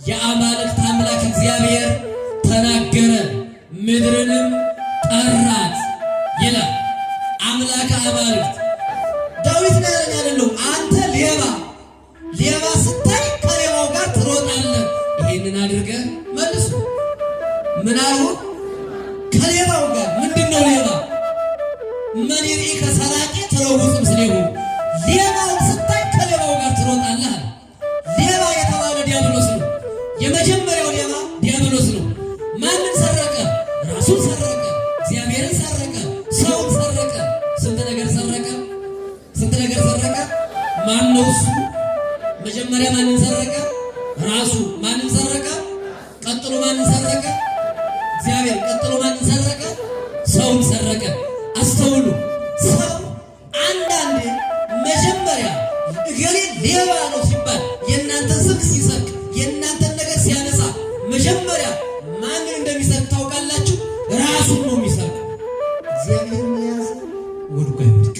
የአማልክት አምላክ እግዚአብሔር ተናገረ፣ ምድርንም ጠራት ይላል። አምላክ አማልክት ዳዊት ነው ያለው። አንተ ሌባ ስታይ ከሌባው ጋር ትሮጣለህ። ይሄንን አድርገህ መልሱ። ምን አሉ? ከሌባው ጋር ምንድነው ሌባ? መኒሪ ከሰራቂ ትሮውጽ ምስሌሁ። ሌባውን ስታይ ከሌባው ጋር ትሮጣለህ። ሌባ የተባለ ዲያብሎስ ነው። የመጀመሪያው ሌባ ዲያብሎስ ነው። ማንን ሰረቀ? ራሱን ሰረቀ፣ እግዚአብሔርን ሰረቀ፣ ሰውን ሰረቀ። ስንት ነገር ሰረቀ? ማን ነው እሱ? መጀመሪያ ማንን ሰረቀ? ራሱ። ማንን ሰረቀ? ቀጥሎ ማንን ሰረቀ? እግዚአብሔር። ቀጥሎ ማንን ሰረቀ? ሰውን ሰረቀ። አስተውሉ። ሰው አንዳንዴ መጀመሪያ እገሌ ሌባ ነው ሲባል የእናንተን ስልክ ሲሰርቅ የእናንተን ነገር ሲያነሳ መጀመሪያ ማንን እንደሚሰርቅ ታውቃላችሁ? ራሱን ነው የሚሰርቅ። እግዚአብሔር መያዝ ወድቆ አይወድቅ።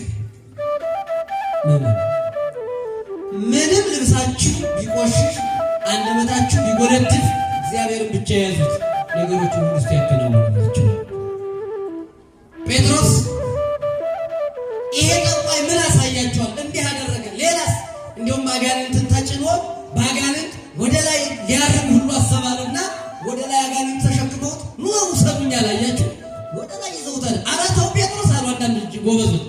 ምንም ልብሳችሁ ቢቆሽሽ አንደበታችሁ ቢጎለድፍ እግዚአብሔርን ብቻ ያዙት፣ ነገሮች ሁሉ ውስጥ ያከናውኑላችሁ። ጴጥሮስ ይሄ ጠንቋይ ምን አሳያቸዋል? እንዲህ አደረገ። ሌላስ? እንዲሁም አጋንንትን ተጭኖ በአጋንንት ወደ ላይ ሊያርግ ሁሉ አሰባለና ወደ ላይ አጋንንት ተሸክመውት ኑ ውሰዱኝ አላያችሁ? ወደ ላይ ይዘውታል። ኧረ ተው ጴጥሮስ አሉ አንዳንድ ጎበዞች።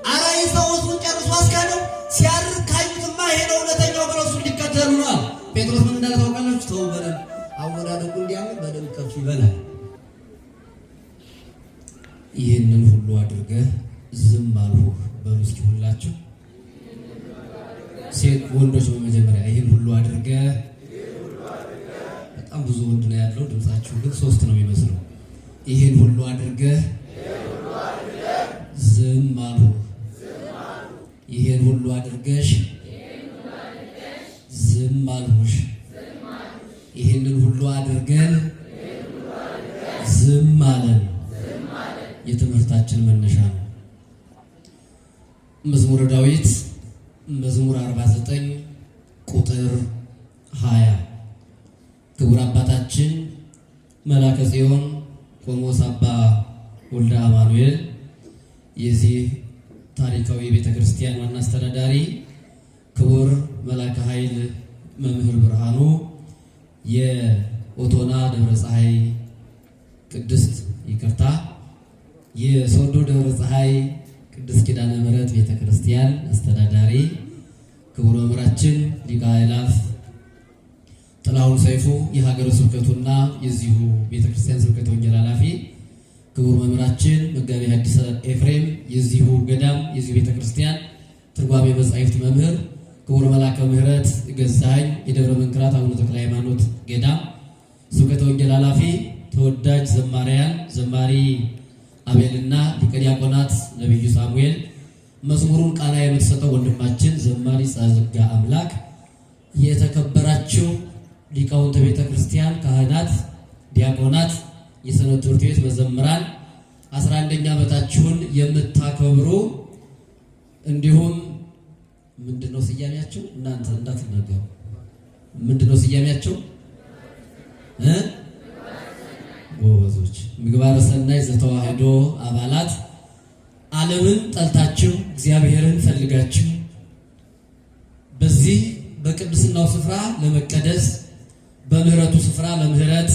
ኧረ ይዘውቱን ጨርሶ አስካለው ሲያርግ ካዩትማ ሄደው እውነተኛው ብረሱ ሊከተሉ ነው። ጴጥሮስ ምን እንዳለ ታውቃላችሁ? ተው በደንብ አወዳደቁ እንዲያምን በደንብ ከፍ ይበላል። ይህንን ሁሉ አድርገህ ዝም አልሁህ በሉ እስኪ ሁላችሁ። ሴት ወንዶች በመጀመሪያ ይህን ሁሉ አድርገህ። በጣም ብዙ ወንድ ነው ያለው፣ ድምፃችሁ ግን ሶስት ነው የሚመስለው። ይህን ሁሉ አድርገህ ዝም አልሁህ። ይህን ሁሉ አድርገሽ ዝም አልሁሽ። ይህንን ሁሉ አድርገን ዝም አለን። የትምህርታችን መነሻ ነው። መዝሙረ ዳዊት መዝሙር 49 ቁጥር 20 ክቡር አባታችን መላከ ጽዮን ቆሞስ አባ ወልደ አማኑኤል የዚህ ታሪካዊ ቤተ ክርስቲያን ዋና አስተዳዳሪ፣ ክቡር መላከ ኃይል መምህር ብርሃኑ የኦቶና ደብረ ፀሐይ ቅድስት የሶዶ ደብረ ፀሐይ ቅድስት ኪዳነ ምሕረት ቤተ ክርስቲያን አስተዳዳሪ፣ ክቡር መምህራችን ሊቀ አእላፍ ጥላሁን ሰይፉ የሀገረ ስብከቱና የዚሁ ቤተ ክርስቲያን ስብከተ ወንጌል ኃላፊ፣ ክቡር መምህራችን መጋቤ ሐዲስ ኤፍሬም የዚሁ ገዳም የዚሁ ቤተ ክርስቲያን ትርጓሜ መጻሕፍት መምህር፣ ክቡር መላከ ምሕረት ገዛኸኝ የደብረ መንክራት አቡነ ተክለ ሃይማኖት ገዳም ስብከተ ወንጌል ኃላፊ፣ ተወዳጅ ዘማሪያን ዘማሪ አቤልና ሊቀ ዲያቆናት ነብዩ ሳሙኤል፣ መዝሙሩን ቃና የምትሰጠው ወንድማችን ዘማሪ ጻዝጋ አምላክ፣ የተከበራችሁ ሊቃውንተ ቤተ ክርስቲያን ካህናት፣ ዲያቆናት፣ የሰንበት ትምህርት ቤት መዘምራን፣ 11ኛ ዓመታችሁን የምታከብሩ እንዲሁም ምንድነው ስያሜያቸው? እናንተ እንዳትናገሩ። ምንድነው ስያሜያቸው? ጎበዞች ምግባረ ሰናይ ዘተዋሕዶ አባላት፣ ዓለምን ጠልታችሁ እግዚአብሔርን ፈልጋችሁ በዚህ በቅድስናው ስፍራ ለመቀደስ በምህረቱ ስፍራ ለምህረት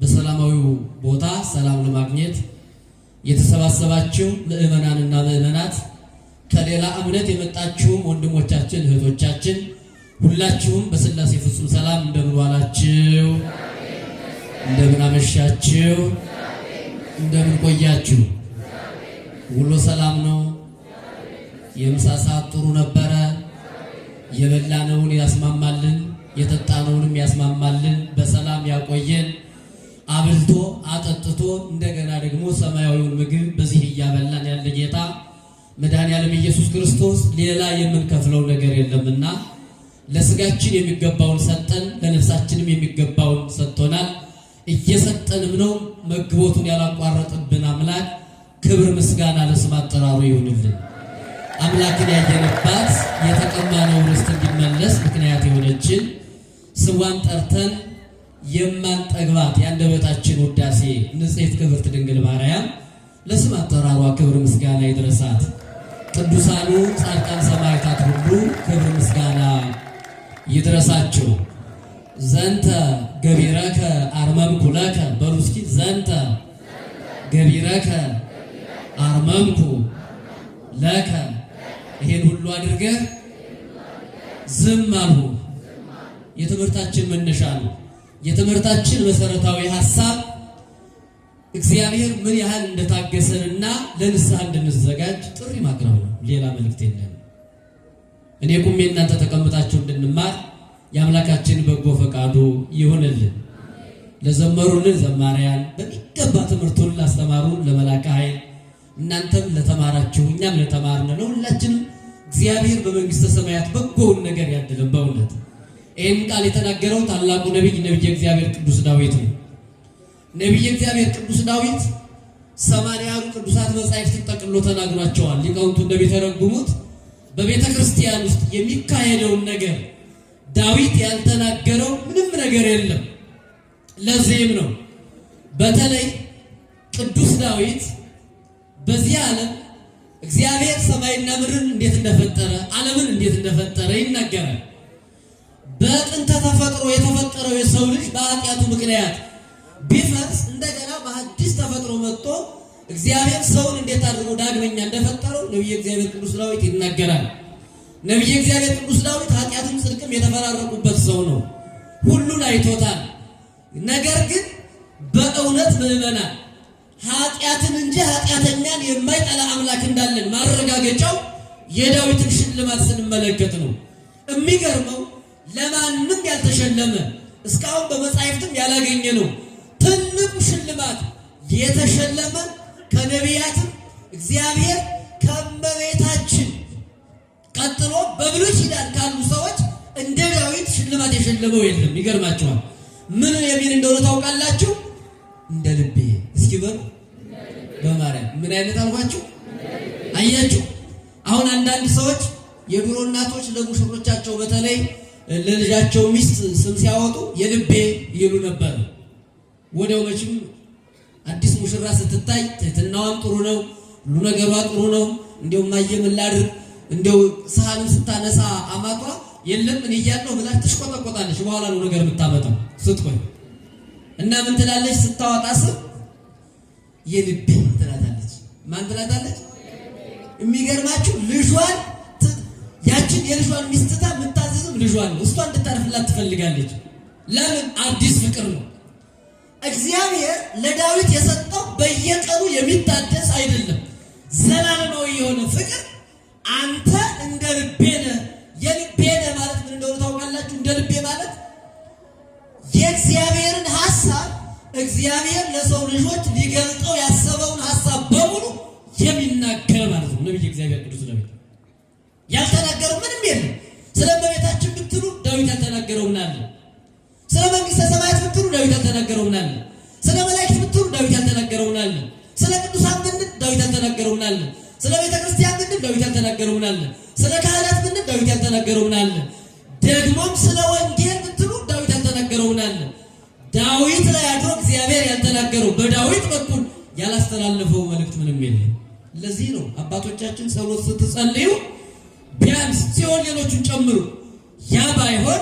በሰላማዊው ቦታ ሰላም ለማግኘት የተሰባሰባችሁ ምእመናንና ምእመናት፣ ከሌላ እምነት የመጣችሁም ወንድሞቻችን እህቶቻችን ሁላችሁም በሥላሴ ፍጹም ሰላም እንደምን ዋላችሁ? እንደምን አመሻችሁ? እንደምን ቆያችሁ? ሁሉ ሰላም ነው? የምሳ ሰዓት ጥሩ ነበረ? የበላነውን ያስማማልን፣ የጠጣነውንም ያስማማልን፣ በሰላም ያቆየን፣ አብልቶ አጠጥቶ እንደገና ደግሞ ሰማያዊውን ምግብ በዚህ እያበላን ያለ ጌታ መድኃኔዓለም ኢየሱስ ክርስቶስ ሌላ የምንከፍለው ነገር የለምና ለስጋችን የሚገባውን ሰጠን፣ ለነፍሳችንም የሚገባውን ሰጥቶናል። እየሰጠንም ነው። መግቦቱን ያላቋረጥብን አምላክ ክብር ምስጋና ለስም አጠራሩ ይሁንልን። አምላክን ያየንባት የተቀማነው ርስት እንዲመለስ ምክንያት የሆነችን ስሟን ጠርተን የማንጠግባት የአንደበታችን ውዳሴ ንጽሕት ክብርት ድንግል ማርያም ለስም አጠራሯ ክብር ምስጋና ይድረሳት። ቅዱሳኑ ጻድቃን ሰማዕታት ሁሉ ክብር ምስጋና ይድረሳቸው። ዘንተ ገቢረከ አርመምኩ ለከ በሉ እስኪ። ዘንተ ገቢረከ አርመምኩ ለከ፣ ይሄን ሁሉ አድርገህ ዝም አልሁ። የትምህርታችን መነሻ ነው። የትምህርታችን መሰረታዊ ሐሳብ እግዚአብሔር ምን ያህል እንደታገሰንና ለንስሐ እንድንዘጋጅ ጥሪ ማቅረብ ነው። ሌላ መልእክት የለም። እኔ ቁሜ እናንተ ተቀምጣችሁ እንድንማር የአምላካችን በጎ ፈቃዱ ይሁንልን። ለዘመሩልን ዘማሪያን በሚገባ ትምህርቱን ላስተማሩን ለመላከ ኃይል እናንተም ለተማራችሁ እኛም ለተማርነ ለሁላችንም እግዚአብሔር በመንግስተ ሰማያት በጎውን ነገር ያድልን። በእውነት ይህን ቃል የተናገረው ታላቁ ነቢይ እግዚአብሔር ቅዱስ ዳዊት ነው። ነቢይ እግዚአብሔር ቅዱስ ዳዊት 80 ቅዱሳት መጻሕፍት ጠቅልሎ ተናግሯቸዋል። ሊቃውንቱ እንደሚተረጉሙት በቤተ ክርስቲያን ውስጥ የሚካሄደውን ነገር ዳዊት ያልተናገረው ምንም ነገር የለም። ለዚህም ነው በተለይ ቅዱስ ዳዊት በዚህ ዓለም እግዚአብሔር ሰማይና ምድርን እንዴት እንደፈጠረ ዓለምን እንዴት እንደፈጠረ ይናገራል። በጥንተ ተፈጥሮ የተፈጠረው የሰው ልጅ በኃጢአቱ ምክንያት ቢፈርስ እንደገና በአዲስ ተፈጥሮ መጥቶ እግዚአብሔር ሰውን እንዴት አድርጎ ዳግመኛ እንደፈጠረው ነቢየ እግዚአብሔር ቅዱስ ዳዊት ይናገራል። ነቢየ እግዚአብሔር ቅዱስ ዳዊት ኃጢአትም ጽድቅም የተፈራረቁበት ሰው ነው። ሁሉን አይቶታል። ነገር ግን በእውነት ምዕመናን ኃጢአትን እንጂ ኃጢአተኛን የማይጠላ አምላክ እንዳለን ማረጋገጫው የዳዊትን ሽልማት ስንመለከት ነው። የሚገርመው ለማንም ያልተሸለመ እስካሁን በመጻሕፍትም ያላገኘ ነው። ትልቁ ሽልማት የተሸለመ ከነቢያትም እግዚአብሔር ከእመቤታችን ቀጥሎ በብሉይ ኪዳን ካሉ ሰዎች እንደ ዳዊት ሽልማት የሸለመው የለም። ይገርማችኋል። ምን የሚል እንደሆነ ታውቃላችሁ? እንደ ልቤ። እስኪ በሉ በማርያም ምን አይነት አልኳችሁ? አያችሁ። አሁን አንዳንድ ሰዎች የድሮ እናቶች ለሙሽሮቻቸው በተለይ ለልጃቸው ሚስት ስም ሲያወጡ የልቤ ይሉ ነበር። ወዲያው መቼም አዲስ ሙሽራ ስትታይ ትህትናዋም ጥሩ ነው፣ ሁሉ ነገሯ ጥሩ ነው። እንደው ማየም ላድር እንደው ሳህን ስታነሳ አማቷ የለም ምን እያለው ብላ ትሽቆጠቆጣለች። በኋላ ነው ነገር የምታመጣው ስትቆይ እና ምን ትላለች? ስታወጣ ስም የልቤ ትላታለች። ማን ትላታለች? የሚገርማችሁ ልጇን ያችን የልጇን ሚስጥታ የምታዘዝም ልጇን ነው። እሷ እንድታርፍላት ትፈልጋለች። ለምን? አዲስ ፍቅር ነው። እግዚአብሔር ለዳዊት የሰጠው በየቀኑ የሚታደስ አይደለም፣ ዘላለማዊ የሆነ ፍቅር። አንተ እንደ ልቤ ነህ። የልቤ ነህ ማለት ምን እንደሆነ ታውቃላችሁ? እንደ ልቤ ማለት የእግዚአብሔርን ሐሳብ እግዚአብሔር ለሰው ልጆች ሊገልጠው ያሰበውን ሐሳብ በሙሉ የሚናገር ማለት ነው። ነቢይ እግዚአብሔር ቅዱስ ዳዊት ያልተናገረው ምንም የለም። ስለ እመቤታችን ብትሉ ዳዊት ያልተናገረው ምን አለ? ስለ መንግስተ ሰማያት ብትሉ ዳዊት ያልተናገረው ምን አለ? ስለ መላእክት ብትሉ ዳዊት ያልተናገረው ምን አለ? ስለ ቅዱሳን ብንል ዳዊት ያልተናገረው ምን አለ? ስለ ቤተ ክርስቲያን ብንል ዳዊት ያልተናገረው ምን አለ? ስለ ካህናት ብንል ዳዊት ያልተናገረው ምን አለ? ደግሞም ስለ ወንጌል ብትሉ ዳዊት ያልተናገረው ምን አለ? ዳዊት ላይ አድሮ እግዚአብሔር ያልተናገረው በዳዊት በኩል ያላስተላለፈው መልእክት ምንም የለም። ለዚህ ነው አባቶቻችን ጸሎት ስትጸልዩ ቢያንስ ሲሆን ሌሎቹን ጨምሩ፣ ያ ባይሆን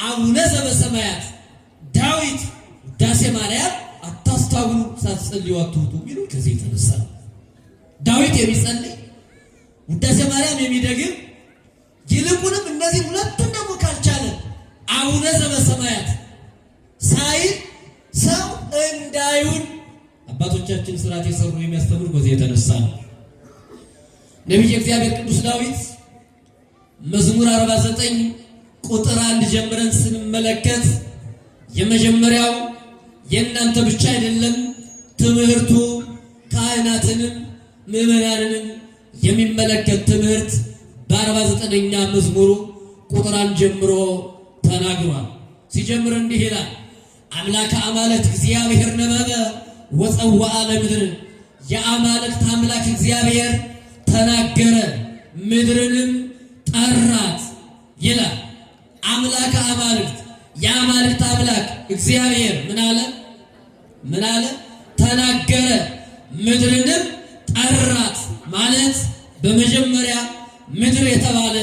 አቡነ ዘበሰማያት ዳዊት ውዳሴ ማርያም አታስታውሉ ሳትጸልዩ አትውጡ የሚሉ ከዚህ የተነሳ ዳዊት የሚጸልይ ውዳሴ ማርያም የሚደግም ይልቁንም እነዚህ ሁለቱን ደግሞ ካልቻለ አቡነ ዘበሰማያት ሳይል ሰው እንዳይውል አባቶቻችን ስርዓት የሰሩ የሚያስተምሩ ከዚህ የተነሳ ነው። ነቢየ እግዚአብሔር ቅዱስ ዳዊት መዝሙር 49 ቁጥር 1 ጀምረን ስንመለከት የመጀመሪያው የእናንተ ብቻ አይደለም፣ ትምህርቱ ካህናትንም ምዕመናንንም የሚመለከት ትምህርት በ49ኛ መዝሙሩ ቁጥር 1 ጀምሮ ተናግሯል። ሲጀምር እንዲህ ይላል፣ አምላከ አማልክት እግዚአብሔር ነበበ ወፀዋአ ለምድር። የአማልክት አምላክ እግዚአብሔር ተናገረ ምድርንም ጠራት ይላል። አምላከ አማልክት የአማልክት አምላክ እግዚአብሔር ምን አለ ተናገረ፣ ምድርንም ጠራት ማለት በመጀመሪያ ምድር የተባለ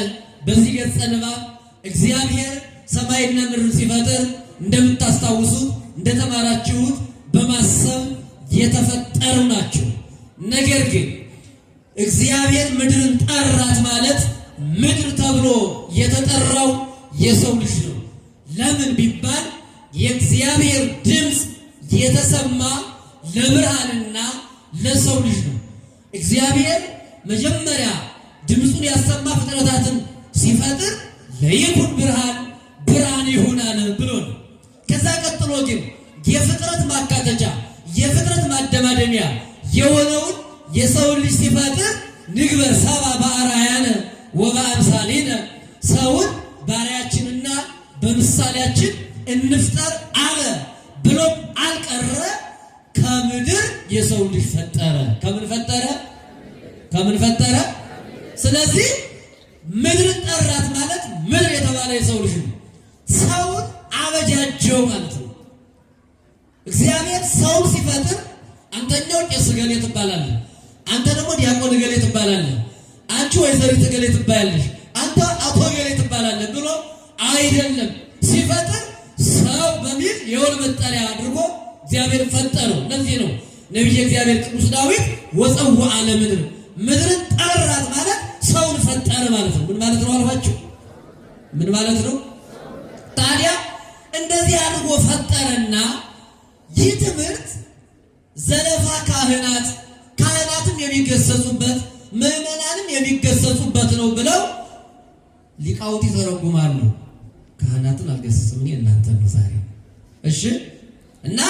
በዚህ ገጸ ንባብ እግዚአብሔር ሰማይና ምድር ሲፈጥር እንደምታስታውሱት እንደተማራችሁት በማሰብ የተፈጠሩ ናቸው። ነገር ግን እግዚአብሔር ምድርን ጠራት ማለት ምድር ተብሎ የተጠራው የሰው ልጅ ነው። ለምን ቢባል የእግዚአብሔር ድምፅ የተሰማ ለብርሃንና ለሰው ልጅ ነው። እግዚአብሔር መጀመሪያ ድምፁን ያሰማ ፍጥረታትን ሲፈጥር ለይኩን ብርሃን ብርሃን ይሁን አለ ብሎ ነው። ከዛ ቀጥሎ ግን የፍጥረት ማካተቻ የፍጥረት ማደማደሚያ የሆነውን የሰው ልጅ ሲፈጥር ንግበር ሰብአ በአርአያነ ወበአምሳሊነ ሰውን ባሪያችንና በምሳሌያችን እንፍጠር አለ ብሎም አልቀረ ከምድር የሰው ልጅ ፈጠረ። ከምን ፈጠረ? ስለዚህ ምድር ጠራት ማለት ምድር የተባለ የሰው ልጅ ነው። ሰውን አበጃጀው ማለት ነው። እግዚአብሔር ሰውን ሲፈጥር አንተኛው ቄስ እገሌ ትባላለህ፣ አንተ ደግሞ ዲያቆን እገሌ ትባላለህ፣ አንቺ ወይዘሪት እገሌ ትባላለሽ፣ አንተ አቶ እገሌ ትባላለህ ብሎ አይደለም። ሲፈጥር ሰው በሚል የወል መጠሪያ አድርጎ እግዚአብሔር ፈጠረው። ለዚህ ነው ነቢየ እግዚአብሔር ቅዱስ ዳዊት ወፀውአ ለምድር ምድርን ጠራት ማለት ሰውን ፈጠረ ማለት ነው። ምን ማለት ነው አልኳችሁ? ምን ማለት ነው? ታዲያ እንደዚህ አድርጎ ፈጠረና ይህ ትምህርት ዘለፋ ካህናትም የሚገሰጹበት ምዕመናንም የሚገሰጹበት ነው ብለው ሊቃውንት ይተረጉማሉ። ካህናትን አልገሰጽም እናንተ ነው ዛሬ። እሺ እና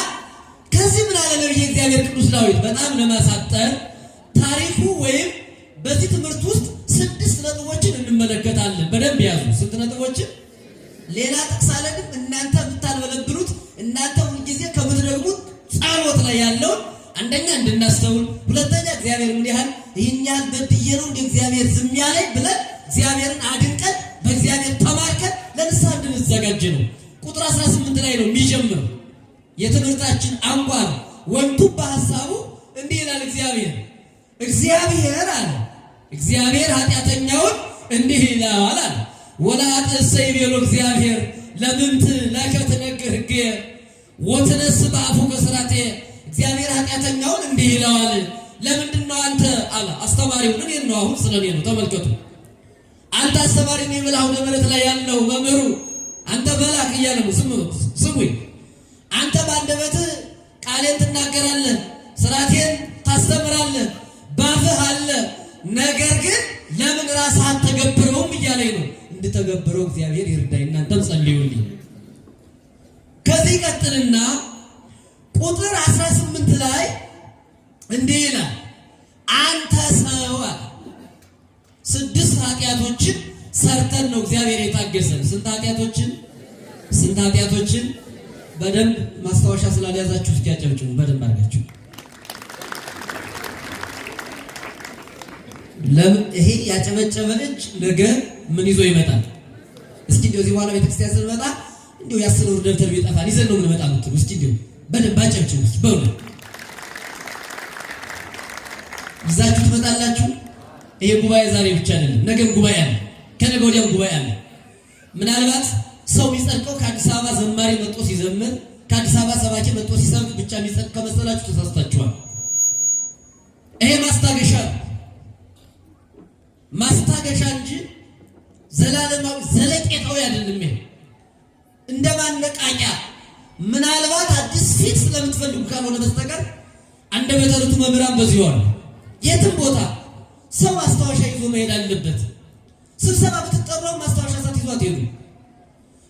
ከዚህ ምን አለ ነብዩ እግዚአብሔር ቅዱስ ዳዊት በጣም ለማሳጠር ታሪኩ ወይም በዚህ ትምህርት ውስጥ 6 ነጥቦችን እንመለከታለን። በደንብ ያዙ። ስንት ነጥቦችን? ሌላ ጥቅስ አለንም እናንተ ብታልበለብሉት እናንተ ሁልጊዜ ከምትደግሙት ጸሎት ላይ ያለውን አንደኛ እንድናስተውል፣ ሁለተኛ እግዚአብሔር ምን ያህል ይህን ያህል በድዬ ነው እንደ እግዚአብሔር ዝም ያለኝ ብለን እግዚአብሔርን አድንቀን በእግዚአብሔር ተማርከን ለንስሐ እንድንዘጋጅ ነው። ቁጥር 18 ላይ ነው የሚጀምረው የትምህርታችን አንኳር ወንቱ በሐሳቡ እንዲህ ይላል። እግዚአብሔር አለ እግዚአብሔር ኃጢአተኛውን እንዲህ ይላል አለ ወለኃጥእ ይቤሎ እግዚአብሔር ለምንት ለከ ትነግር ሕጌ ወትነስ በአፉከ ሥርዓቴ። እግዚአብሔር ኃጢአተኛውን እንዲህ ይለዋል። ለምንድን ነው አንተ አለ አስተማሪው እኔን ነው። አሁን ስለኔ ነው ተመልከቱ። አንተ አስተማሪ ነኝ ብለህ አሁን መሬት ላይ ያለው መምህሩ አንተ በላክ እያለ ነው። ስሙኝ። አንተ በአንደበትህ ቃሌን ትናገራለህ፣ ሥርዓቴን ታስተምራለህ፣ ባፍህ አለ። ነገር ግን ለምን ራስህ አትተገብረውም እያለኝ ነው። እንድተገብረው እግዚአብሔር ይርዳኝ። እናንተም ጸልዩልኝ። ከዚህ ቀጥልና ቁጥር 18 ላይ እንዲህ ይላል አንተ ሰው አለ 6 ኃጢአቶችን ሰርተን ነው እግዚአብሔር የታገሰን። ስንት ኃጢአቶችን? በደንብ ማስታወሻ ስላልያዛችሁ እስኪያጨብጭቡ በደንብ አድርጋችሁ። ለምን ይሄ ያጨበጨበ እጅ ነገ ምን ይዞ ይመጣል? እስኪ እንደው እዚህ በኋላ ቤተክርስቲያን ስንመጣ እንደው ያስለው ደብተር ቢጠፋን ይዘን ነው የምንመጣ የምትሉ እስኪ እንደው በደንብ አጨብጭቡ። እስኪ በእውነት ይዛችሁ ትመጣላችሁ። ይሄ ጉባኤ ዛሬ ብቻ አይደለም፣ ነገም ጉባኤ አለ፣ ከነገ ወዲያም ጉባኤ አለ። ምናልባት ሰው የሚጸድቀው ከአዲስ አበባ ዘማሪ መጥቶ ሲዘምር ከአዲስ አበባ ሰባኪ መጥቶ ሲሰብክ ብቻ የሚጸድቅ ከመሰላችሁ ተሳስታችኋል። ይሄ ማስታገሻ እንጂ ዘላለማዊ ዘለቄታዊ አይደለም። ይሄ እንደ ማነቃቂያ ምናልባት አዲስ ፊት ስለምትፈልጉ ካልሆነ በስተቀር አንደበተ ርቱዕ መምህራን በዚህ አሉ። የትም ቦታ ሰው ማስታወሻ ይዞ መሄድ አለበት። ስብሰባ ብትጠራው ማስታወሻ ሳትይዙ አትሄዱ።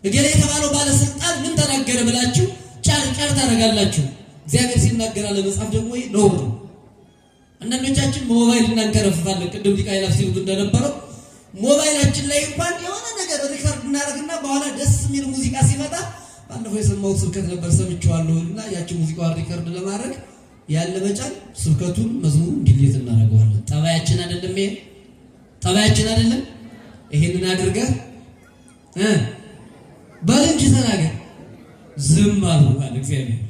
እገሌ የተባለው ባለስልጣን ምን ተናገረ ብላችሁ ጫር ታደርጋላችሁ። እግዚአብሔር ሲናገር አለ መጽሐፍ ደግሞ ነው። አንዳንዶቻችን ሞባይል እናንከረፍፋለን። ቅድም ሊቃ ይላፍ ሲሉት እንደነበረው ሞባይላችን ላይ እንኳን የሆነ ነገር ሪከርድ እናደርግና በኋላ ደስ የሚል ሙዚቃ ሲመጣ ባለፈው የሰማሁት ስብከት ነበር ሰምቼዋለሁ እና ያቺ ሙዚቃዋን ሪከርድ ለማድረግ ያለ መጫን ስብከቱን መዝሙሩን ዲሊት እናደርገዋለን። ጠባያችን አይደለም ይሄ? ጠባያችን አይደለም? ይሄንን አድርገህ በል እንጂ ተናገር። ዝም አሉ አለ እግዚአብሔር።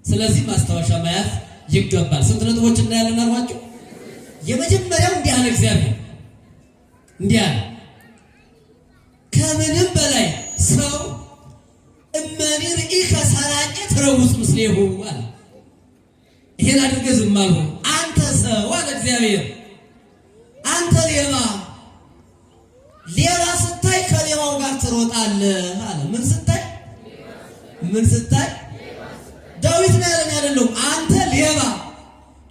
ስለዚህ ማስታወሻ መያዝ ይገባል። ስንት ነጥቦች እናያለን አልኳቸው። የመጀመሪያው እንዲህ አለ እግዚአብሔር፣ እንዲህ አለ ከምንም በላይ ሰው እመኒ ርኢከ ሰራቄ ትረውፅ ምስሌሁ አለ። ይሄን አድርገህ ዝም አልሁ። አንተ ሰው አለ እግዚአብሔር፣ አንተ ሌባ ስታይ ከሌባው ጋር ትሮጣለህ አለ። ምን ስታይ ዳዊት ነው ያለን አይደለም። አንተ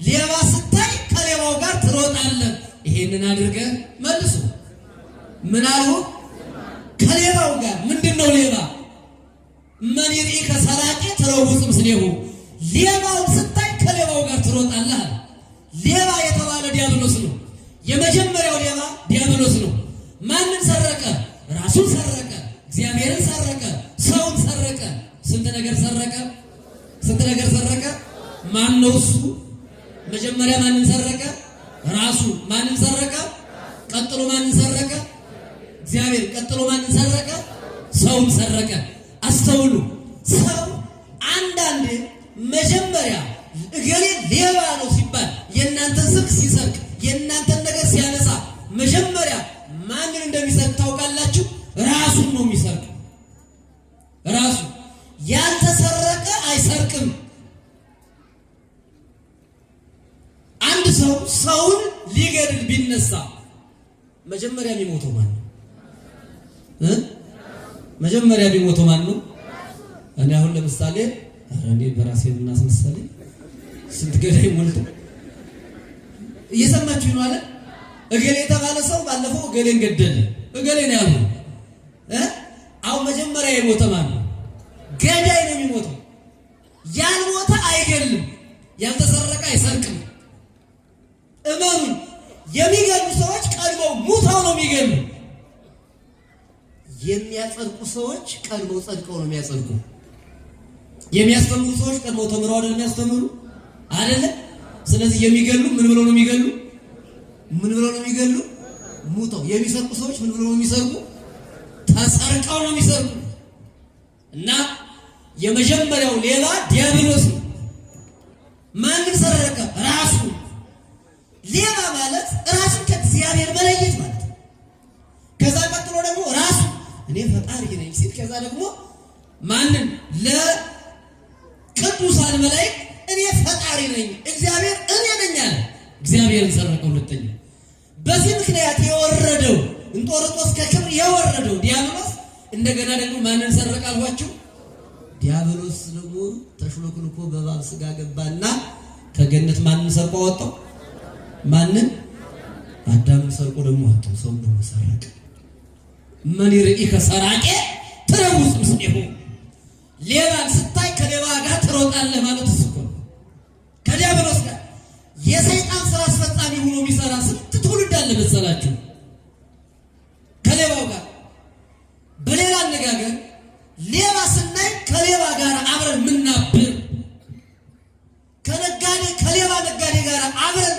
ሌባ ስታይ ከሌባው ጋር ትሮጣለህ። ይሄንን አድርገህ መልሱ። ምን አሉ? ከሌባው ጋር ምንድነው ሌባ? እመኒ ርኢከ ሰራቄ ትረውፅ ምስሌሁ፣ ሌባውን ስታይ ከሌባው ጋር ትሮጣለህ። ሌባ የተባለ ዲያብሎስ ነው። የመጀመሪያው ሌባ ዲያብሎስ ነው። ማንን ሰረቀ? ራሱን ሰረቀ፣ እግዚአብሔርን ሰረቀ፣ ሰውን ሰረቀ። ስንት ነገር ሰረቀ። ማን ነው እሱ? መጀመሪያ ማንን ሰረቀ? ራሱ። ማንን ሰረቀ? ቀጥሎ ማንን ሰረቀ? እግዚአብሔር። ቀጥሎ ማንን ሰረቀ? ሰውን ሰረቀ። አስተውሉ። ሰው አንዳንዴ መጀመሪያ እገሌ ሌባ ነው ሲባል የእናንተን ስልክ ሲሰርቅ የእናንተን ነገር ሲያነሳ መጀመሪያ ማንን እንደሚሰርቅ ታውቃላችሁ? ራሱን ነው የሚሰርቅ። ራሱ ያልተሰረቀ አይሰርቅም። አንድ ሰው ሰውን ሊገድል ቢነሳ መጀመሪያ የሚሞተው ማን ነው? መጀመሪያ ቢሞተው ማን ነው? እኔ አሁን ለምሳሌ እኔ በራሴ እናስመሰለ ስንት ገዳይ ሞልቶ እየሰማችሁ ነው አለ። እገሌ የተባለ ሰው ባለፈው እገሌን ገደለ፣ እገሌ ነው ያለው። አሁን መጀመሪያ የሞተ ማን ነው? ገዳይ ነው የሚሞተው። ያልሞተ አይገልም፣ ያልተሰረቀ አይሰርቅም። እመኑ። የሚገሉ ሰዎች ቀድመው ሙተው ነው የሚገሉ። የሚያጸድቁ ሰዎች ቀድመው ጸድቀው ነው የሚያጸድቁ። የሚያስተምሩ ሰዎች ቀድመው ተምረው አይደል የሚያስተምሩ አይደለ? ስለዚህ የሚገሉ ምን ብለው ነው የሚገሉ? ሙተው። የሚሰርቁ ሰዎች ምን ብለው ነው የሚሰርቁ? ተሰርቀው ነው የሚሰርቁ። እና የመጀመሪያው ሌባ ዲያብሎስ ነው። ማንን ሰረቀ? ራሱ። ሌባ ማለት ራሱን ከእግዚአብሔር መለየት ማለት ነው። ከዛ ቀጥሎ ደግሞ ራሱ እኔ ፈጣሪ ነኝ ሲል፣ ከዛ ደግሞ ማንን? ለቅዱሳን መላእክት እኔ ፈጣሪ ነኝ እግዚአብሔር እኔ ነኝ አለ። እግዚአብሔርን ሰረቀው። ሁለተኛ በዚህ ምክንያት የወረደው እንጦርጦስ ከክብር የወረደው ዲያብሎስ እንደገና ደግሞ ማንን ሰረቀ አልኳችሁ? ዲያብሎስ ደግሞ ተሽሎክልኮ በእባብ ስጋ ገባና ከገነት ማንን ሰርቆ አወጣው? ማንን? አዳምን ሰርቆ ደግሞ አወጣው። ሰው ደግሞ ሰረቀ። እመኒ ርኢከ ሰራቄ ትረውፅ ምስሌሁ፣ ሌባን ስታይ ከሌባ ጋር ትሮጣለህ ማለት እሱ እኮ ነው። ከዲያብሎስ ጋር የሰይጣን ስራ አስፈጻሚ ሆኖ የሚሰራ ስንት ትውልድ አለ መሰላችሁ? ከሌባው ጋር። በሌላ አነጋገር ሌባ ስናይ ከሌባ ጋር አብረን ምናብር፣ ከሌባ ነጋዴ ጋር አብረን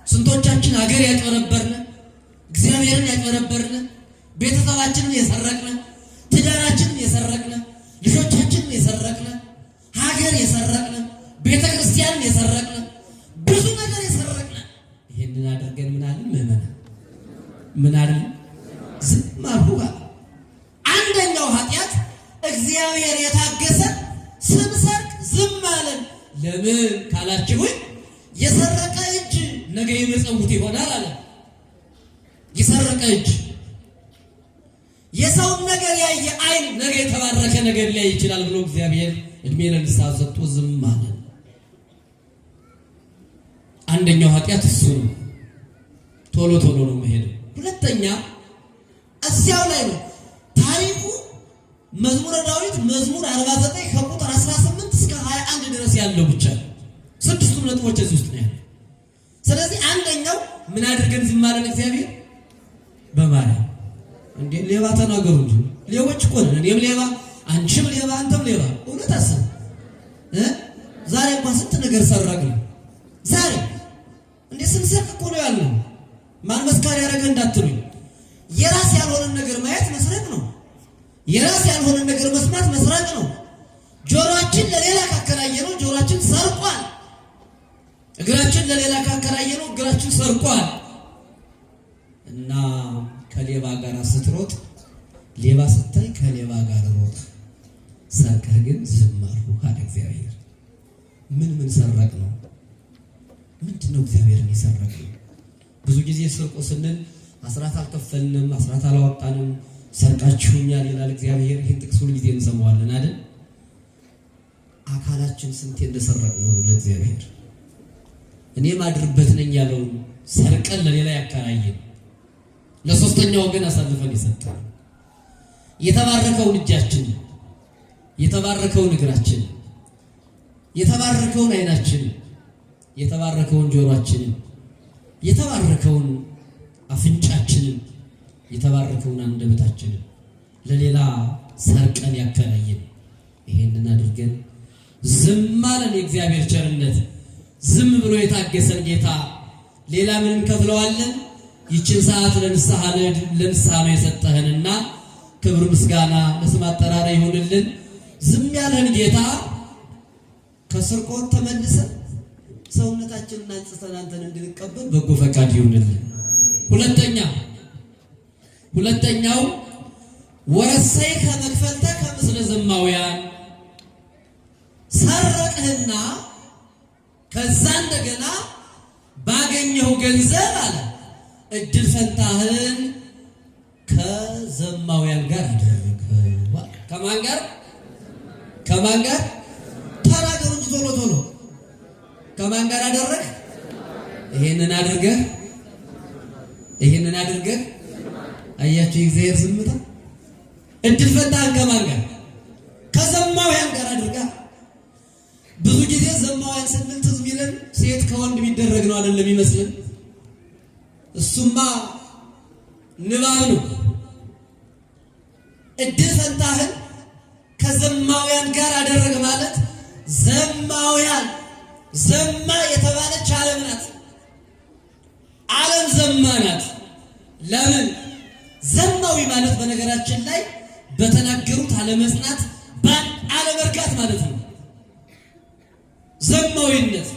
ስንቶቻችን ሀገር ያጭበረበርን፣ እግዚአብሔርን ያጭበረበርን፣ ቤተሰባችንን የሰረቅን፣ ትዳራችንን የሰረቅን፣ ልጆቻችንን የሰረቅን፣ ሀገር የሰረቅን፣ ቤተክርስቲያንን የሰረቅን፣ ብዙ ነገር የሰረቅን። ይሄንን አድርገን ምን አለን? ምን አለን? ዝም አልሁ። አንደኛው ኃጢአት እግዚአብሔር የታገሰ ስንሰርቅ ዝም አለን። ለምን ካላችሁ የሰረቀ እጅ ነገ የመጸውት ይሆናል አለ። የሰረቀ እጅ የሰውን ነገር ያየ አይን ነገ የተባረከ ነገር ሊያይ ይችላል ብሎ እግዚአብሔር እድሜ ለንስሐ ሰጥቶ ዝም አለ። አንደኛው ኃጢአት እሱ ነው። ቶሎ ነው መሄድ። ሁለተኛ እዚያው ላይ ነው ታሪኩ። መዝሙረ ዳዊት መዝሙር 49 ከቁጥር 18 እስከ 21 ድረስ ያለው ብቻ ስድስቱም ነጥቦች እዚህ ውስጥ ነው ያለው። ስለዚህ አንደኛው ምን አድርገን ዝም አለን? እግዚአብሔር በማርያም እንዴ ሌባ ተናገሩ እንጂ ሌቦች እኮ ነን። እኔም ሌባ፣ አንቺም ሌባ፣ አንተም ሌባ። እውነት አሰብ ዛሬ እንኳን ስንት ነገር ሰረቅን። ዛሬ እንዴ ስንሰርቅ እኮ ነው ያለው። ማን መስካሪ ያደረገ እንዳትሉኝ፣ የራስ ያልሆነን ነገር ማየት መስረቅ ነው። የራስ ያልሆነን ነገር መስማት መስረቅ ነው። ካከራየነው ጆሮአችን ሰርቋል። እግራችን ለሌላ ካከራየነው እግራችን ሰርቋል። እና ከሌባ ጋር ስትሮጥ ሌባ ስታይ ከሌባ ጋር ሮጥ፣ ሰርቀህ ግን ዝም አልኩህ አለ እግዚአብሔር። ምን ሰረቅ ነው? ምንድነው እግዚአብሔርን የሰረቅ ነው? ብዙ ጊዜ ስርቆ ስንል አስራት አልከፈልንም፣ አስራት አላወጣንም፣ ሰርቃችሁኛል ይላል እግዚአብሔር። ይህን ጥቅስ ሁሉ ጊዜ እንሰማዋለን አይደል? አካላችን ስንቴ እንደሰረቅ ነው ለእግዚአብሔር። እኔ ማድርበት ነኝ ያለውን ሰርቀን ለሌላ ያከራየን፣ ለሶስተኛው ወገን አሳልፈን የሰጠን፣ የተባረከውን እጃችን፣ የተባረከውን እግራችን፣ የተባረከውን ዓይናችን፣ የተባረከውን ጆሮአችንን፣ የተባረከውን አፍንጫችንን፣ የተባረከውን አንደበታችንን ለሌላ ሰርቀን ያከራየን። ይሄንን አድርገን ዝም አለን። የእግዚአብሔር ቸርነት ዝም ብሎ የታገሰን ጌታ ሌላ ምን እንከፍለዋለን? ይችን ሰዓት ለንስሐ ነው የሰጠህንና ክብር ምስጋና ለስም አጠራራ ይሁንልን። ዝም ያለን ጌታ ከስርቆት ተመልሰን ሰውነታችንን አንጽተን አንተን እንድንቀበል በጎ ፈቃድ ይሁንልን። ሁለተኛው ወረሰይ ከመክፈልተ ከምስለ ዘማውያን፣ ሰረቅህና ከዛ እንደገና ባገኘው ገንዘብ አለ እድል ፈንታህን ከዘማውያን ጋር አደረግህ። ከማን ጋር ተናገሩ እንጂ ቶሎ ከማን ጋር አደረግህ? ይሄንን አድርገህ አያችሁ የእግዚአብሔር ዝምታ። እድል ፈንታህን ከማን ጋር? ከዘማውያን ጋር አድርጋ። ብዙ ጊዜ ዘማውያን ስንል ትዝ ቢለን ሴት ከወንድ የሚደረግ ነው አይደለም ይመስልን? እሱማ ንባብ ነው። እድል ፈንታህን ከዘማውያን ጋር አደረግ ማለት ዘማውያን፣ ዘማ የተባለች ዓለም ናት። ዓለም ዘማ ናት። ለምን? ዘማዊ ማለት በነገራችን ላይ በተናገሩት አለመጽናት፣ አለመርጋት ማለት ነው። ዘማዊነት፣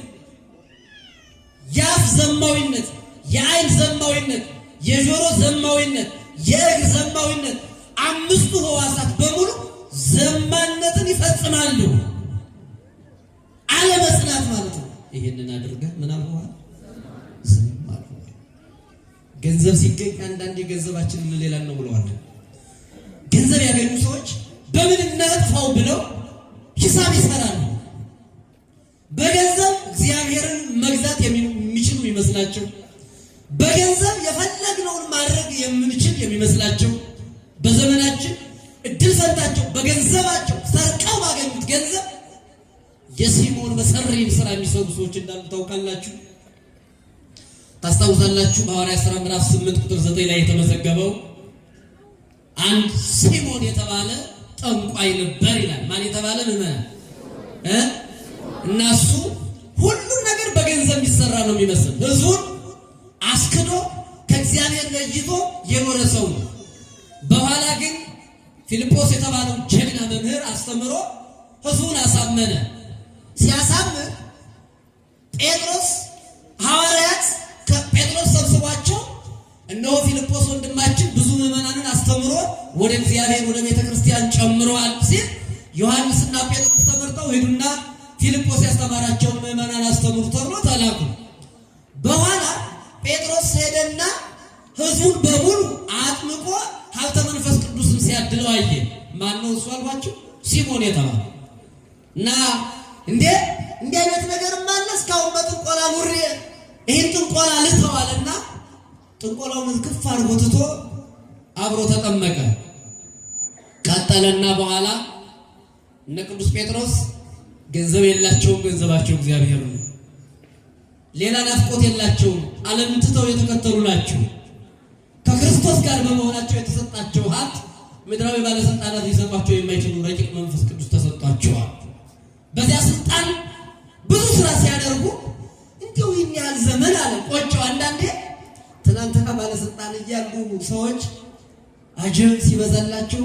የአፍ ዘማዊነት፣ የዓይን ዘማዊነት፣ የጆሮ ዘማዊነት፣ የእግር ዘማዊነት፣ አምስቱ ሕዋሳት በሙሉ ዘማነትን ይፈጽማሉ። አለመጽናት ማለት ነው። ይሄንን አድርገህ ምን አልሆነ? ዝም አልሆነ። ገንዘብ ሲገኝ አንዳንዴ ገንዘባችንን ሌላ ነው ብለዋል። ገንዘብ ያገኙ ሰዎች በምን እናጥፋው ብለው ሂሳብ ይሰራሉ። በገንዘብ እግዚአብሔርን መግዛት የሚችሉ ይመስላቸው፣ በገንዘብ የፈለግነውን ማድረግ የምንችል የሚመስላቸው፣ በዘመናችን እድል ፈንታቸው በገንዘባቸው ሰርቀው ባገኙት ገንዘብ የሲሞን መሰሪን ስራ የሚሰሩ ሰዎች እንዳሉ ታውቃላችሁ፣ ታስታውሳላችሁ። በሐዋርያት ሥራ ምዕራፍ 8 ቁጥር 9 ላይ የተመዘገበው አንድ ሲሞን የተባለ ጠንቋይ ነበር ይላል። ማን የተባለ ምዕመናን? እና እሱ ሁሉም ነገር በገንዘብ የሚሰራ ነው የሚመስል፣ ህዝቡን አስክዶ ከእግዚአብሔር ለይቶ የኖረ ሰው ነው። በኋላ ግን ፊልጶስ የተባለው ጀግና መምህር አስተምሮ ህዝቡን አሳመነ። ሲያሳምን ጴጥሮስ ሐዋርያት ከጴጥሮስ ሰብስቧቸው እነሆ ፊልጶስ ወንድማችን ብዙ ምዕመናንን አስተምሮ ወደ እግዚአብሔር ወደ ቤተ ክርስቲያን ጨምረዋል ሲል ዮሐንስና ጴጥሮስ ተመርጠው ሄዱና ፊልጶስ ያስተማራቸውን ምዕመናን አስተምሩ ተብሎ ተላኩ። በኋላ ጴጥሮስ ሄደና ህዝቡን በሙሉ አጥምቆ ሀብተ መንፈስ ቅዱስን ሲያድለው አየ። ማነው እሱ አልኳችሁ? ሲሞን የተባለ እና እንዲህ አይነት ነገርም አለ። እስካሁን በጥንቆላ ኑሬ ይህን ጥንቆላ ልተዋልና ጥንቆላውን ክፍ አድርጎ ትቶ አብሮ ተጠመቀ። ቀጠለና በኋላ እነ ቅዱስ ጴጥሮስ ገንዘብ የላቸውም፣ ገንዘባቸው እግዚአብሔር ነው። ሌላ ናፍቆት የላቸውም፣ ዓለምን ትተው የተከተሉ ናቸው። ከክርስቶስ ጋር በመሆናቸው የተሰጣቸው ሀብት ምድራዊ ባለስልጣናት ሊሰጧቸው የማይችሉ ረቂቅ መንፈስ ቅዱስ ተሰጧቸዋል። በዚያ ስልጣን ብዙ ስራ ሲያደርጉ እንዲሁ ይህን ያህል ዘመን አለ ቆጨው። አንዳንዴ ትናንትና ባለስልጣን እያሉ ሰዎች አጀብ ሲበዛላቸው፣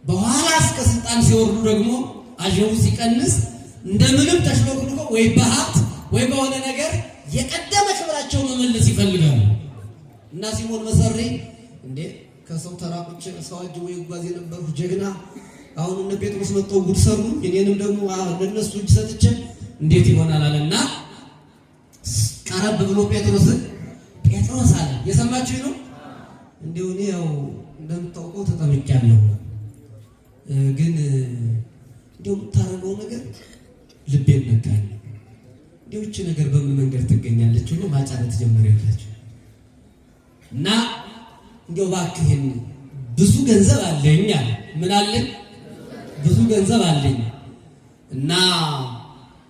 በኋላ እስከ ስልጣን ሲወርዱ ደግሞ አጀቡ ሲቀንስ እንደምንም ተሽሎክልኮ ወይ በሀብት ወይ በሆነ ነገር የቀደመ ክብራቸው መመለስ ይፈልጋሉ። እና ሲሞን መሰሪ እንዴ ከሰው ተራቁጭ ሰው አጅ ወይ ጓዝ የነበሩ ጀግና አሁን እነ ጴጥሮስ መጥተው ጉድ ሰሩ፣ እኔንም ደግሞ ለነሱ እጅ ሰጥቼ እንዴት ይሆናል አለና ቀረብ ብሎ ጴጥሮስ አለ። የሰማችሁ ነው እንደው እኔ ያው እንደምታውቀው ተጠምቄያለሁ፣ ግን እንደው የምታረገው ነገር ልቤን ነካኝ። እንደው እቺ ነገር በምን መንገድ ትገኛለች ብሎ ማጫረት ጀመረ ይላችሁ እና እንደው እባክህን ብዙ ገንዘብ አለኝ አለ። ምን አለኝ? ብዙ ገንዘብ አለኝ እና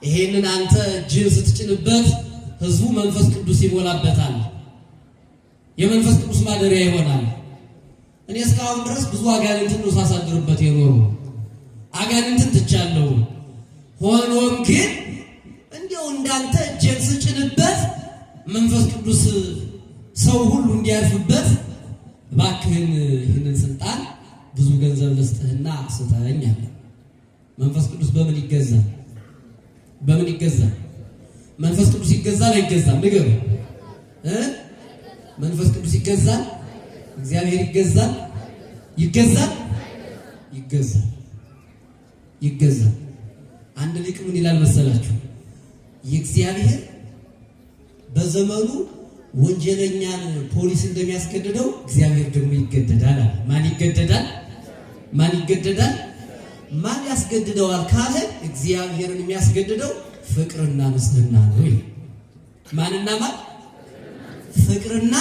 ይሄንን አንተ እጅህን ስትጭንበት ህዝቡ መንፈስ ቅዱስ ይሞላበታል፣ የመንፈስ ቅዱስ ማደሪያ ይሆናል። እኔ እስካሁን ድረስ ብዙ አጋንንትን ነው ሳሳድርበት የኖሩ አጋንንትን ትቻለሁ። ሆኖም ግን እንደው እንዳንተ እጅህን ስጭንበት መንፈስ ቅዱስ ሰው ሁሉ እንዲያርፍበት እባክህን ይህንን ስልጣን ብዙ ገንዘብ ልስጥህና ስጠኝ አለ። መንፈስ ቅዱስ በምን ይገዛል? በምን ይገዛል? መንፈስ ቅዱስ ይገዛል አይገዛም? ንገሩ። መንፈስ ቅዱስ ይገዛል? እግዚአብሔር ይገዛል? ይገዛል? ይገዛል። ይገዛል። አንድ ሊቅ ምን ይላል መሰላችሁ? የእግዚአብሔር በዘመኑ ወንጀለኛን ፖሊስ እንደሚያስገድደው እግዚአብሔር ደግሞ ይገደዳል አለ። ማን ይገደዳል? ማን ይገደዳል? ማን ያስገድደዋል ካለ እግዚአብሔርን የሚያስገድደው ፍቅርና ንጽህና ነው። ማንና ማን? ፍቅርና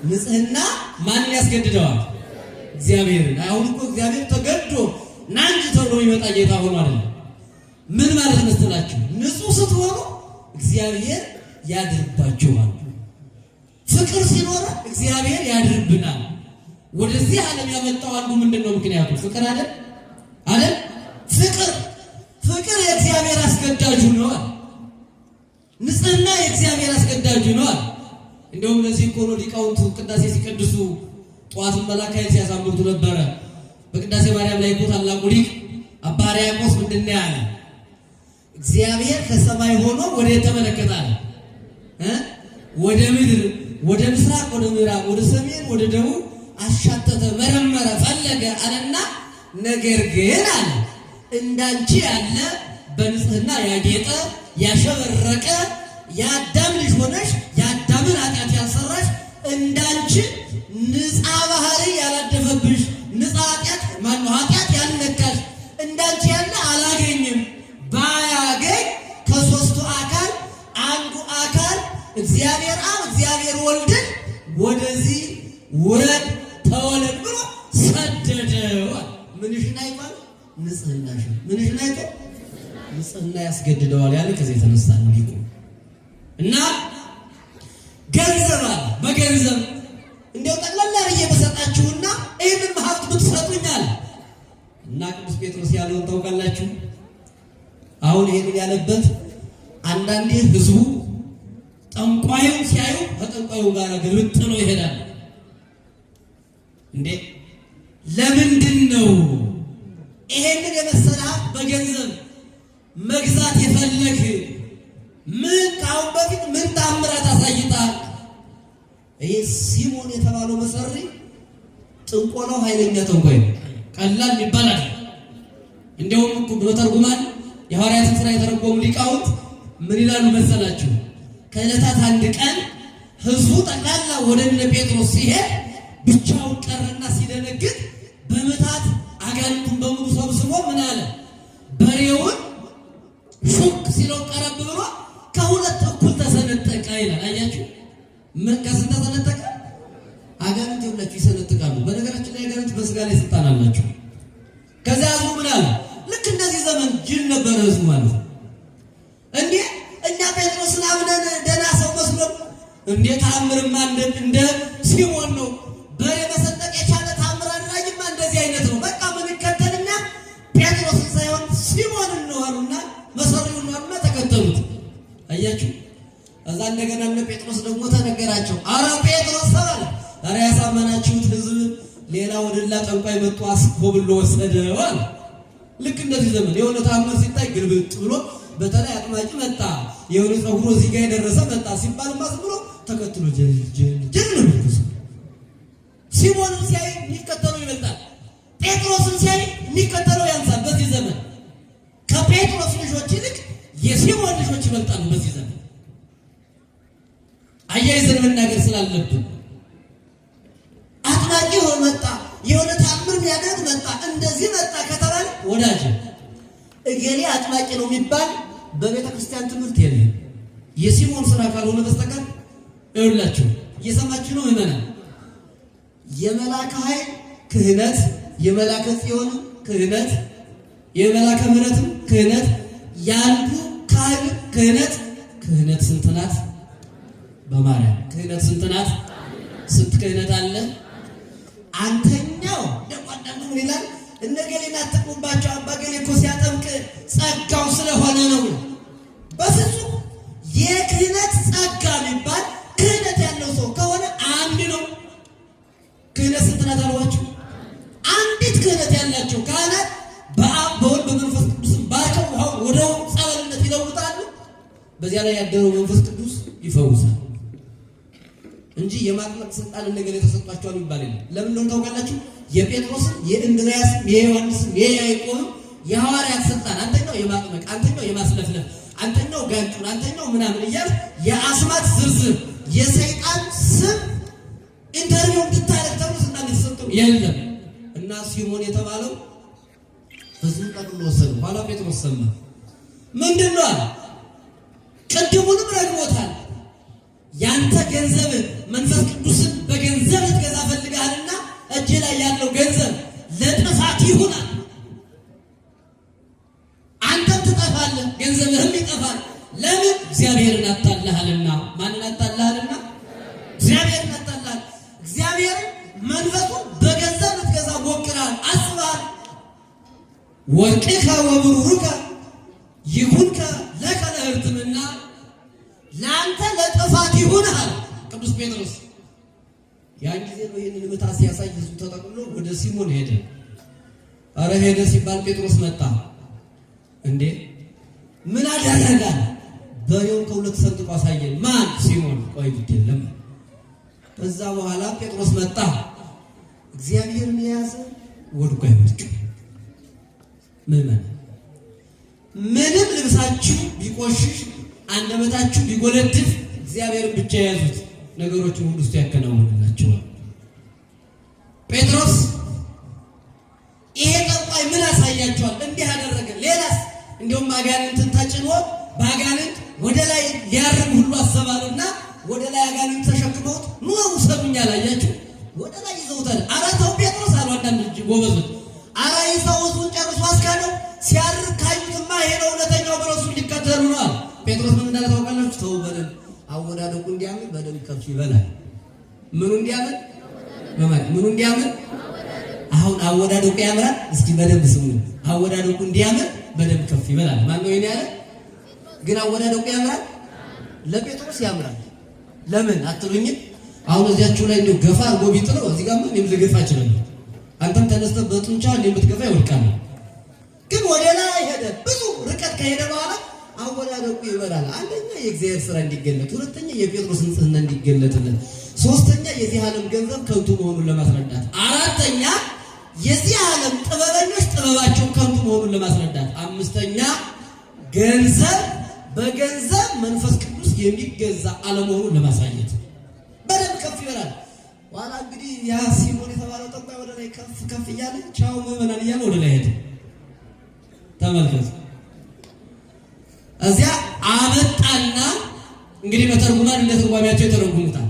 ንጽህና ማንን ያስገድደዋል? እግዚአብሔርን። አሁን እኮ እግዚአብሔር ተገዶ ናንጂ ተብሎ ይመጣ ጌታ ሆኖ አይደለም። ምን ማለት መስላችሁ? ንጹህ ስትሆኑ እግዚአብሔር ያድርባችኋል። ፍቅር ሲኖር እግዚአብሔር ያድርብናል። ወደዚህ ዓለም ያመጣው አንዱ ምንድነው? ምክንያቱ ፍቅር አይደል? አይደል? ፍቅር የእግዚአብሔር አስገዳጁ ነው። ንጽህና የእግዚአብሔር አስገዳጁ ነው። እንደውም ለዚህ እኮ ነው ሊቃውንቱ ቅዳሴ ሲቀድሱ ጠዋትን መላእክት ሲያሳምሩት ነበረ። በቅዳሴ ማርያም ላይ እኮ ታላቁ ሊቅ አባ ሕርያቆስ ምንድነው ያለ? እግዚአብሔር ከሰማይ ሆኖ ወደ ተመለከታል፣ ወደ ምድር፣ ወደ ምስራቅ፣ ወደ ምዕራብ፣ ወደ ሰሜን፣ ወደ ደቡብ አሻተተ፣ መረመረ፣ ፈለገ አለና ነገር ግን አለ እንዳንቺ ያለ በንጽህና ያጌጠ ያሸበረቀ የአዳም ልጅ ሆነሽ የአዳምን ኃጢአት ያልሰራሽ እንዳንቺ ንጻ ባህሪ ያላደፈብሽ ንጻ ኃጢአት ያልነካሽ እንዳንቺ ያለ አላገኝም። ባያገኝ ከሶስቱ አካል አንዱ አካል እግዚአብሔር አብ እግዚአብሔር ወልድን ወደዚህ ውረድ ተወለድ ብሎ ሰደደው። ምንሽን አይባል? ንጽህናሽን። ምንሽን አይባል? ንጽህና ያስገድደዋል ያለ ከዚህ የተነሳ ነው ሊቁ። እና ገንዘብ አለ። በገንዘብ እንደው ጠቅላላ አርዬ በሰጣችሁና ይህንን ሀብት ብትሰጡኛል እና ቅዱስ ጴጥሮስ ያለውን ታውቃላችሁ። አሁን ይሄንን ያለበት አንዳንዴ ህዝቡ ጠንቋዩን ሲያዩ ከጠንቋዩ ጋር ግልብጥ ነው ይሄዳል። እንዴ ለምንድን ነው ይሄንን የመሰለ ሀብት በገንዘብ መግዛት የፈለግ? ምን ካሁን በፊት ምን ታምራት አሳይታል? ይሄ ሲሞን የተባለው መሰሪ ጥንቆላው ኃይለኛ ጠንቋይ ነው። ቀላል ይባላል። እንደውም እኮ በተርጉማን የሐዋርያትን ሥራ የተረጎሙ ሊቃውንት ምን ይላሉ መሰላችሁ? ከዕለታት አንድ ቀን ህዝቡ ጠቅላላ ወደ እነ ጴጥሮስ ሲሄድ ብቻውን ቀረና ሲደነግጥ በመታት አጋንንቱን በሙሉ ሰብስቦ ምን አለ? በሬውን ሹክ ሲለው ቀረብ ብሎ ከሁለት እኩል ተሰነጠቀ ይላል። አያችሁ? ምን ከስንት ተሰነጠቀ? አጋንንት ይብላችሁ ይሰነጥቃሉ። በነገራችን ላይ አጋንንት በስጋ ላይ ስልጣን አላቸው። ከዚያ ህዝቡ ምን አለ? ልክ እንደዚህ ዘመን ጅል ነበረ ህዝቡ ማለት ነው። እንዴ እኛ ጴጥሮስን አምነን ደህና ሰው መስሎን እንዴ ታምርማ እንደ ሲሞን ነው በሬ መሰንጠቅ የቻለ ታምር አድራጊማ እንደዚህ አይነት ነው። በቃ ምን ይከተልና ጴጥሮስን ሳይሆን ሲሞንን ነው አሉና መሰሪውን ነው አሉና ተከተሉት። አያችሁ? እዛ እንደገና እነ ጴጥሮስ ደግሞ ተነገራቸው። አረ ጴጥሮስ ተባለ። አረ ያሳመናችሁት ህዝብ ሌላ ወደላ ጠንቋይ መጥቶ አስኮብሎ ወሰደው አለ። ልክ እንደዚህ ዘመን የሆነ ተአምር ሲታይ ግልብጥ ብሎ በተለይ አጥማቂ መጣ የሆነ ጸጉሩ እዚህ ጋር የደረሰ መጣ ሲባል ማስ ብሎ ተከትሎ ጀል ነው የሚሉት። ሲሞንን ሲያይ የሚከተለው ይበልጣል። ጴጥሮስን ሲያይ የሚከተለው ያንሳል። በዚህ ዘመን ከጴጥሮስ ልጆች ይልቅ የሲሞን ልጆች ይበልጣሉ። በዚህ ዘመን አያይዘን መናገር ስላለብን አጥማቂ ሆኖ መጣ የሆነ ተአምር የሚያደርግ መጣ እንደዚህ መጣ ከተባለ ወዳጅ እገሌ አጥማቂ ነው የሚባል በቤተ ክርስቲያን ትምህርት የለም። የሲሞን ስራ ካልሆነ በስተቀር ይኸውላችሁ እየሰማችሁ ነው ምእመናን። የመላከ ኃይል ክህነት፣ የመላከ ጽዮን ክህነት፣ የመላከ ምሕረት ክህነት፣ ያንዱ ካህን ክህነት ስንት ናት? በማርያም ክህነት ስንት ናት? ስንት ክህነት አለ? አንተኛው ደቋዳሙ ይላል እነገሌና ተቆባቸው አባገሌ እኮ ሲያጠምቅ ጸጋው ስለሆነ ነው። በፍጹም የክህነት ጸጋ የሚባል ክህነት ያለው ሰው ከሆነ አንድ ነው። ክህነት ስንት ናት አልኳችሁ? አንዲት ክህነት ያላቸው ካህናት በአብ በወልድ በመንፈስ ቅዱስ ባርከው ወደ ጸበልነት ይለውጣሉ። በዚያ ላይ ያደረው መንፈስ ቅዱስ ይፈውሳል እንጂ የማጥመቅ ስልጣን ነገር የተሰጣቸው ይባል የለም። ለምን ነው ታውቃላችሁ? የጴጥሮስን የእንድርያስን የዮሐንስን የያዕቆብን የሐዋርያት ስልጣን አንተኛው የማጥመቅ አንተኛው የማስለፍለፍ አንተኛው ጋንጩን አንተኛው ምናምን እያል የአስማት ዝርዝር የሰይጣን ስም ኢንተርቪው እንድታረግ ተብሎ ስልጣን የተሰጠው የለም። እና ሲሞን የተባለው በዚህ ቀጥሎ ወሰዱ። ኋላ ጴጥሮስ ሰማ። ምንድን ነው አለ? ቅድሙንም ረግሞታል። ያንተ ገንዘብ መንፈስ ቅዱስን በገንዘብ ልትገዛ ፈልጋልና እጅ ላይ ያለው ገንዘብ ለጥፋት ይሆናል። አንተም ትጠፋለህ፣ ገንዘብህም ይጠፋል። ለምን? እግዚአብሔርን አታለሃልና። ማንን አታለሃልና? እግዚአብሔርን አታለሃል። እግዚአብሔርን መንፈሱን በገንዘብ ልትገዛ ሞክረሃል፣ አስበሃል። ወርቅከ ወብሩርከ ይኩንከ ለከ ለሕርትምና፣ ለአንተ ለጥፋት ይሆናል። ቅዱስ ጴጥሮስ ያን ጊዜ ነው ይህንን ምታ ሲያሳይ ህዝቡ ተጠቅሎ ወደ ሲሞን ሄደ። አረ ሄደ ሲባል ጴጥሮስ መጣ። እንዴ ምን አደረገ? በሬውን ከሁለት ሰንጥቆ አሳየን። ማን? ሲሞን። ቆይ ግድ የለም። ከዛ በኋላ ጴጥሮስ መጣ። እግዚአብሔርን የያዘ ወድቆ አይወድቅም። ምንም ልብሳችሁ ቢቆሽሽ አንደበታችሁ ቢጎለድፍ እግዚአብሔርን ብቻ የያዙት ነገሮችን ሁሉ ውስጥ ያከናውንላቸዋል። ጴጥሮስ ይሄ ጠንቋይ ምን አሳያቸዋል? እንዲህ አደረገ። ሌላስ? እንዲሁም አጋንንትን ተጭኖ በአጋንንት ወደ ላይ ሊያርግ ሁሉ አሰባሉና ወደ ላይ አጋንንት ተሸክመውት ኑ ውሰዱኝ አላያችሁ? ወደ ላይ ይዘውታል። ኧረ ተው ጴጥሮስ አሉ አንዳንድ ልጅ ጎበዞች። ኧረ ይዘውቱን ጨርሶ አስካለው ሲያርግ ካዩትማ ይሄ ነው እውነተኛው ብረሱ ሊከተሉ ነው። ጴጥሮስ ምን እንዳለ ታውቃላችሁ? ተው በደንብ አወዳደቁ እንዲያምን በደንብ ከፍ ይበላል። ምኑ እንዲያምን? ምኑ እንዲያምን? አሁን አወዳደቁ ያምራል። እስኪ በደንብ ስሙ። አወዳደቁ እንዲያምን በደንብ ከፍ ይበላል። ማን ነው ይሄን ያለ? ግን አወዳደቁ ያምራል። ለጴጥሮስ ያምራል። ለምን አትሉኝም? አሁን እዚያችሁ ላይ እንደው ገፋ አርጎ ቢጥለው እዚህ ጋር ምን ልገፋ ይችላል? አንተም ተነስተህ በጡንቻ እንደምትገፋ ይወድቃል። ግን ወደ ላይ ሄደ። ብዙ ርቀት ከሄደ በኋላ አወዳደቁ ይበላል። አንደኛ የእግዚአብሔር ስራ እንዲገለጥ፣ ሁለተኛ የጴጥሮስ ንጽህና እንዲገለጥልን፣ ሶስተኛ የዚህ ዓለም ገንዘብ ከንቱ መሆኑን ለማስረዳት፣ አራተኛ የዚህ ዓለም ጥበበኞች ጥበባቸው ከንቱ መሆኑን ለማስረዳት፣ አምስተኛ ገንዘብ በገንዘብ መንፈስ ቅዱስ የሚገዛ አለመሆኑን ለማሳየት በደንብ ከፍ ይበላል። ኋላ እንግዲህ ያ ሲሞን የተባለው ጠንቋይ ወደ ላይ ከፍ ከፍ እያለ ቻው ምዕመናን እያለ ወደ ላይ ሄደ። ተመልከቱ። እዚያ አመጣና እንግዲህ በተርጉማን እንደ ትርጓሜያቸው የተረጉሙታል።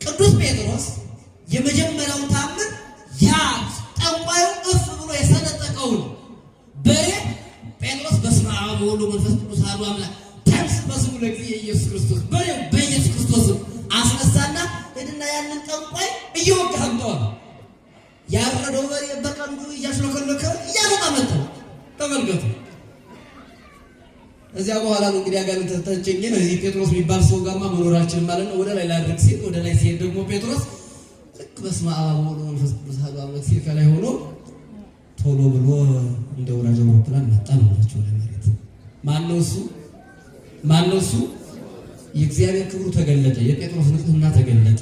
ቅዱስ ጴጥሮስ የመጀመሪያውን ታምር ያ ጠንቋዩ እፍ ብሎ የሰነጠቀውን በሬ ጴጥሮስ በስመ አብ ወወልድ ወመንፈስ ቅዱስ አሐዱ አምላክ ተንሥእ በስሙ ለእግዚእ ኢየሱስ ክርስቶስ በሬው በኢየሱስ ክርስቶስ አስነሳና ሄድና ያንን ጠንቋይ እየወጋ አምጣው። ያረደው በሬ በቀንዱ እያሽለከለከ እያመጣ መጣ። ተመልከቱ። እዚያ በኋላ ነው እንግዲህ አጋንንት ተንጨኝ ነው እዚህ ጴጥሮስ የሚባል ሰው ጋርማ መኖራችን ማለት ነው። ወደ ላይ ላድርግ ሲል ወደ ላይ ሲሄድ ደግሞ ጴጥሮስ ልክ በስመ አብ ወወልድ ወመንፈስ ቅዱስ አሐዱ አምላክ ሲል ከላይ ሆኖ ቶ ቶሎ ብሎ እንደ ወራጅ አውሮፕላን መጣ ነው ወደ መሬት። ማነው እሱ? የእግዚአብሔር ክብሩ ተገለጠ። የጴጥሮስ ንጽሕና ተገለጠ።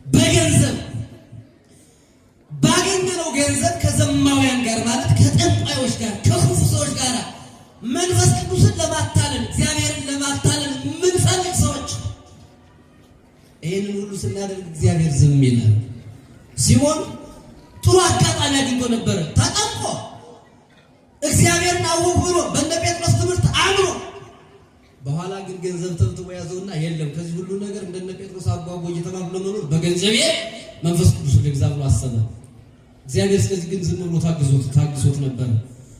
በገንዘብ ባገኘነው ገንዘብ ከዘማውያን ጋር ማለት ከጠንቋዮች ጋር ከክፉ ሰዎች ጋር መንፈስ ቅዱስን ለማታለል እግዚአብሔርን ለማታለል የምንፈልግ ሰዎች ይህንን ሁሉ ስናደርግ እግዚአብሔር ዝም ይላል። ሲሞን ጥሩ አጋጣሚ አግኝቶ ነበረ። ተጠምቆ እግዚአብሔርን አወቅ ብሎ በእነ ጴጥሮስ ትምህርት አምኖ በኋላ ግን ገንዘብ ተብትቦ ያዘውና የለም ከዚህ ሁሉ ነገር እንደነ ጴጥሮስ አጓጓ እየተባሉ ለመኖር በገንዘቤ መንፈስ ቅዱስ ለግዛ ብሎ አሰበ። እግዚአብሔር ስለዚህ ግን ዝም ብሎ ታግሶት ነበር።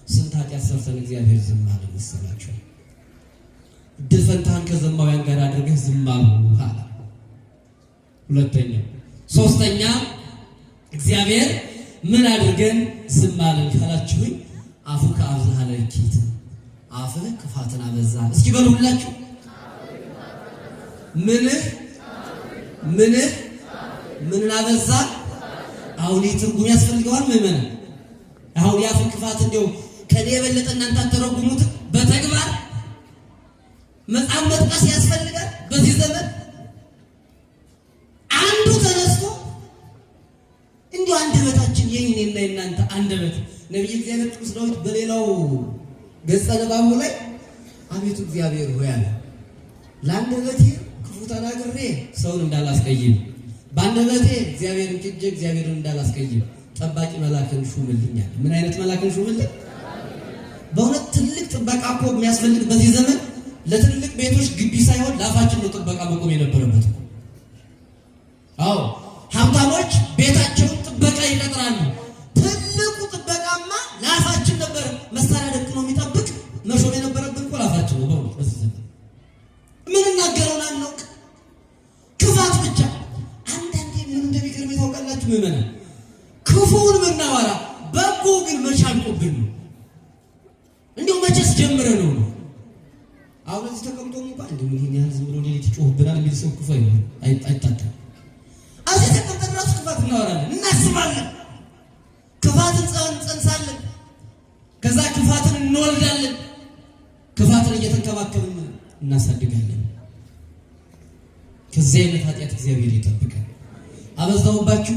ስንት ኃጢአት ሰርተን እግዚአብሔር ዝም አለ መሰላችሁ? እድል ፈንታህን ከዘማውያን ጋር አድርገህ ዝም አሉ። ሁለተኛ ሶስተኛ እግዚአብሔር ምን አድርገን ዝም አለን ካላችሁኝ አፉ ከአብዝሃ ለኪት አፍህ ክፋትን አበዛ። እስኪ በሉ ሁላችሁ ምንን አበዛ? አሁን ትርጉም ያስፈልገዋል ምእመናን። አሁን የአፍን ክፋት እንደው ከኔ የበለጠ እናንተ አትተረጉሙት። በተግባር መጽሐፍ መጥቀስ ያስፈልጋል። በዚህ ዘመን አንዱ ተነስቶ እንዲሁ አንደበታችን የኔና የናንተ አንደበት ነብይ እግዚአብሔር ቅዱስ ዳዊት በሌላው ገጸ ንባቡ ላይ አቤቱ እግዚአብሔር ሆይ አለ ለአንደበቴ ክፉ ተናግሬ ሰውን እንዳላስቀይም በአንደበቴ እግዚአብሔርን ክጄ እግዚአብሔርን እንዳላስቀይም ጠባቂ መልአክን ሹምልኛል። ምን አይነት መልአክን ሹምልኝ? በእውነት ትልቅ ጥበቃ እኮ የሚያስፈልግ በዚህ ዘመን ለትልቅ ቤቶች ግቢ ሳይሆን ለአፋችን ነው ጥበቃ መቆም የነበረበት። አዎ ሀብታሞች ቤታቸውን ጥበቃ ይቀጥራሉ። ትልቁ ጥበቃማ ለአፋችን ነበር። መሳሪያ ደቅኖ የሚጠብቅ መሾም የነበረብን እኮ ለአፋችን ነው። በእውነት በዚህ ዘመን የምንናገረውን አናውቅ፣ ክፋት ብቻ። አንዳንዴ ምን እንደሚገርም ታውቃላችሁ ምእመናን? ክፉውን ምናወራ በጎ ግን መቻልቁብን ነው። እንዲሁ መቼስ ጀምረ ነው። አሁን እዚህ ተቀምጦ እንኳን እንዲሁ ምን ያህል ዝም ብሎ ሌሊት ይጮህብናል የሚል ሰው ክፉ አይታጣም። እዚህ ተቀምጠን ራሱ ክፋት እናወራለን፣ እናስባለን፣ ክፋትን እንጸንሳለን፣ ከዛ ክፋትን እንወልዳለን፣ ክፋትን እየተንከባከብን እናሳድጋለን። ከዚህ አይነት ኃጢአት እግዚአብሔር ይጠብቃል። አበዛውባችሁ?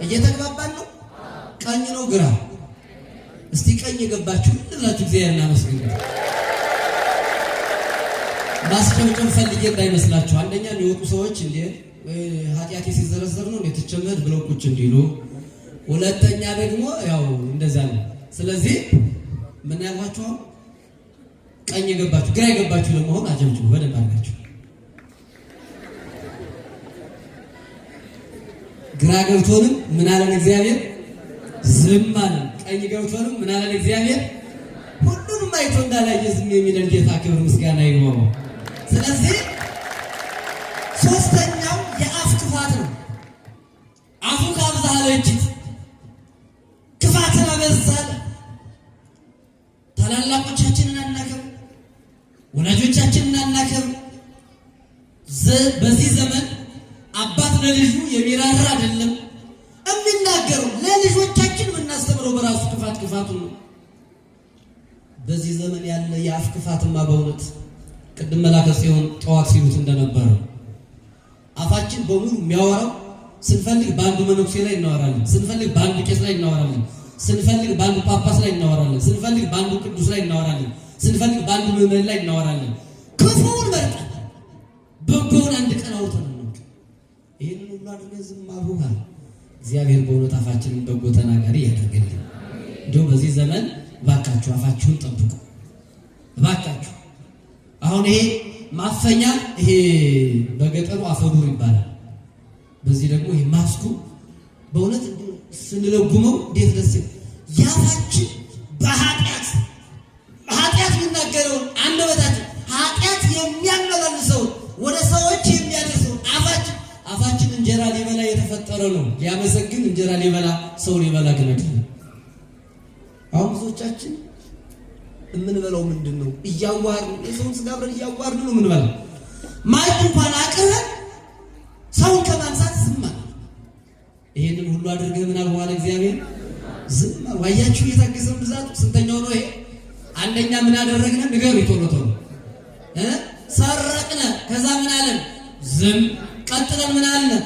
እየተግባባን ነው? ቀኝ ነው ግራ? እስቲ ቀኝ የገባችሁ ሁላችሁ እግዚአብሔር እናመስግን። ማስጨምጨም ፈልጌ እንዳይመስላችሁ። አንደኛ የሚወጡ ሰዎች እንዴ ኃጢአቴ ሲዘረዘር ነው እንዴ ትቸመድ ብለው ቁጭ እንዲሉ፣ ሁለተኛ ደግሞ ያው እንደዛ ነው። ስለዚህ ምን ያልኳችሁ ቀኝ የገባችሁ ግራ የገባችሁ ለመሆን አጀምጭሙ በደንብ አድርጋችሁ። ግራ ገብቶንም ምን አለን እግዚአብሔር ዝም አለን። ቀኝ ገብቶንም ምን አለን እግዚአብሔር ሁሉንም አይቶ እንዳላየ ዝም የሚለን ጌታ ክብር ምስጋና ይግባው። ስለዚህ ሶስተኛው የአፍ ክፋት ነው። አፉ ከአብዝሃ ለኪት ክፋትን አበዛል። ታላላቆቻችንን አናከብር፣ ወላጆቻችንን አናከብር። በዚህ ዘመን አባት ለልጁ የሚራራ አይደለም የሚናገረው። ለልጆቻችን የምናስተምረው በራሱ ክፋቱ ነው። በዚህ ዘመን ያለ የአፍ ክፋትማ በእውነት ቅድም መላከ ጽዮን ጠዋት ሲሉት እንደነበረው አፋችን በሙሉ የሚያወራው ስንፈልግ በአንዱ መነኩሴ ላይ እናወራለን፣ ስንፈልግ በአንዱ ቄስ ላይ እናወራለን፣ ስንፈልግ በአንዱ ጳጳስ ላይ እናወራለን፣ ስንፈልግ በአንዱ ቅዱስ ላይ እናወራለን፣ ስንፈልግ በአንዱ ምዕመን ላይ እናወራለን። ክፉውን መርጠን በጎውን አንድ ቀን አውርተን ነው። ይህንን ሁሉ አድርገን ዝም አልሆናል። እግዚአብሔር በእውነት አፋችንን በጎ ተናጋሪ ያደርግልን። እንዲሁም በዚህ ዘመን እባካችሁ አፋችሁን ጠብቁ እባካችሁ። አሁን ይሄ ማፈኛ ይሄ በገጠሩ አፈዱር ይባላል። በዚህ ደግሞ ይሄ ማስኩ በእውነት ስንለጉመው እንዴት ደስ ያፋችን በኃጢአት የሚናገረውን አንደበታችን ኃጢአት የሚያመላልሰውን ወደ ሰዎች የሚያደርሰውን አፋችን እንጀራ ሊበላ የተፈጠረ ነው። ሊያመሰግን እንጀራ ሊበላ ሰው ሊበላ ግን አይደለም። አሁን ብዙዎቻችን የምንበላው ምንድን ነው? እያዋርን የሰውን ስጋ አብረን እያዋርን ነው የምንበላው። ማዕድ እንኳን አቅርበን ሰውን ከማንሳት ዝም አለ። ይሄንን ሁሉ አድርገህ ምን አልኋለ እግዚአብሔር አያችሁ የታገሰን ብዛት ስንተኛው ነው ይሄ? አንደኛ ምን አደረግነ? ንገሩ ቶሎ ቶሎ። ሰረቅነ፣ ከዛ ምን አለን? ዝም። ቀጥለን ምን አለን?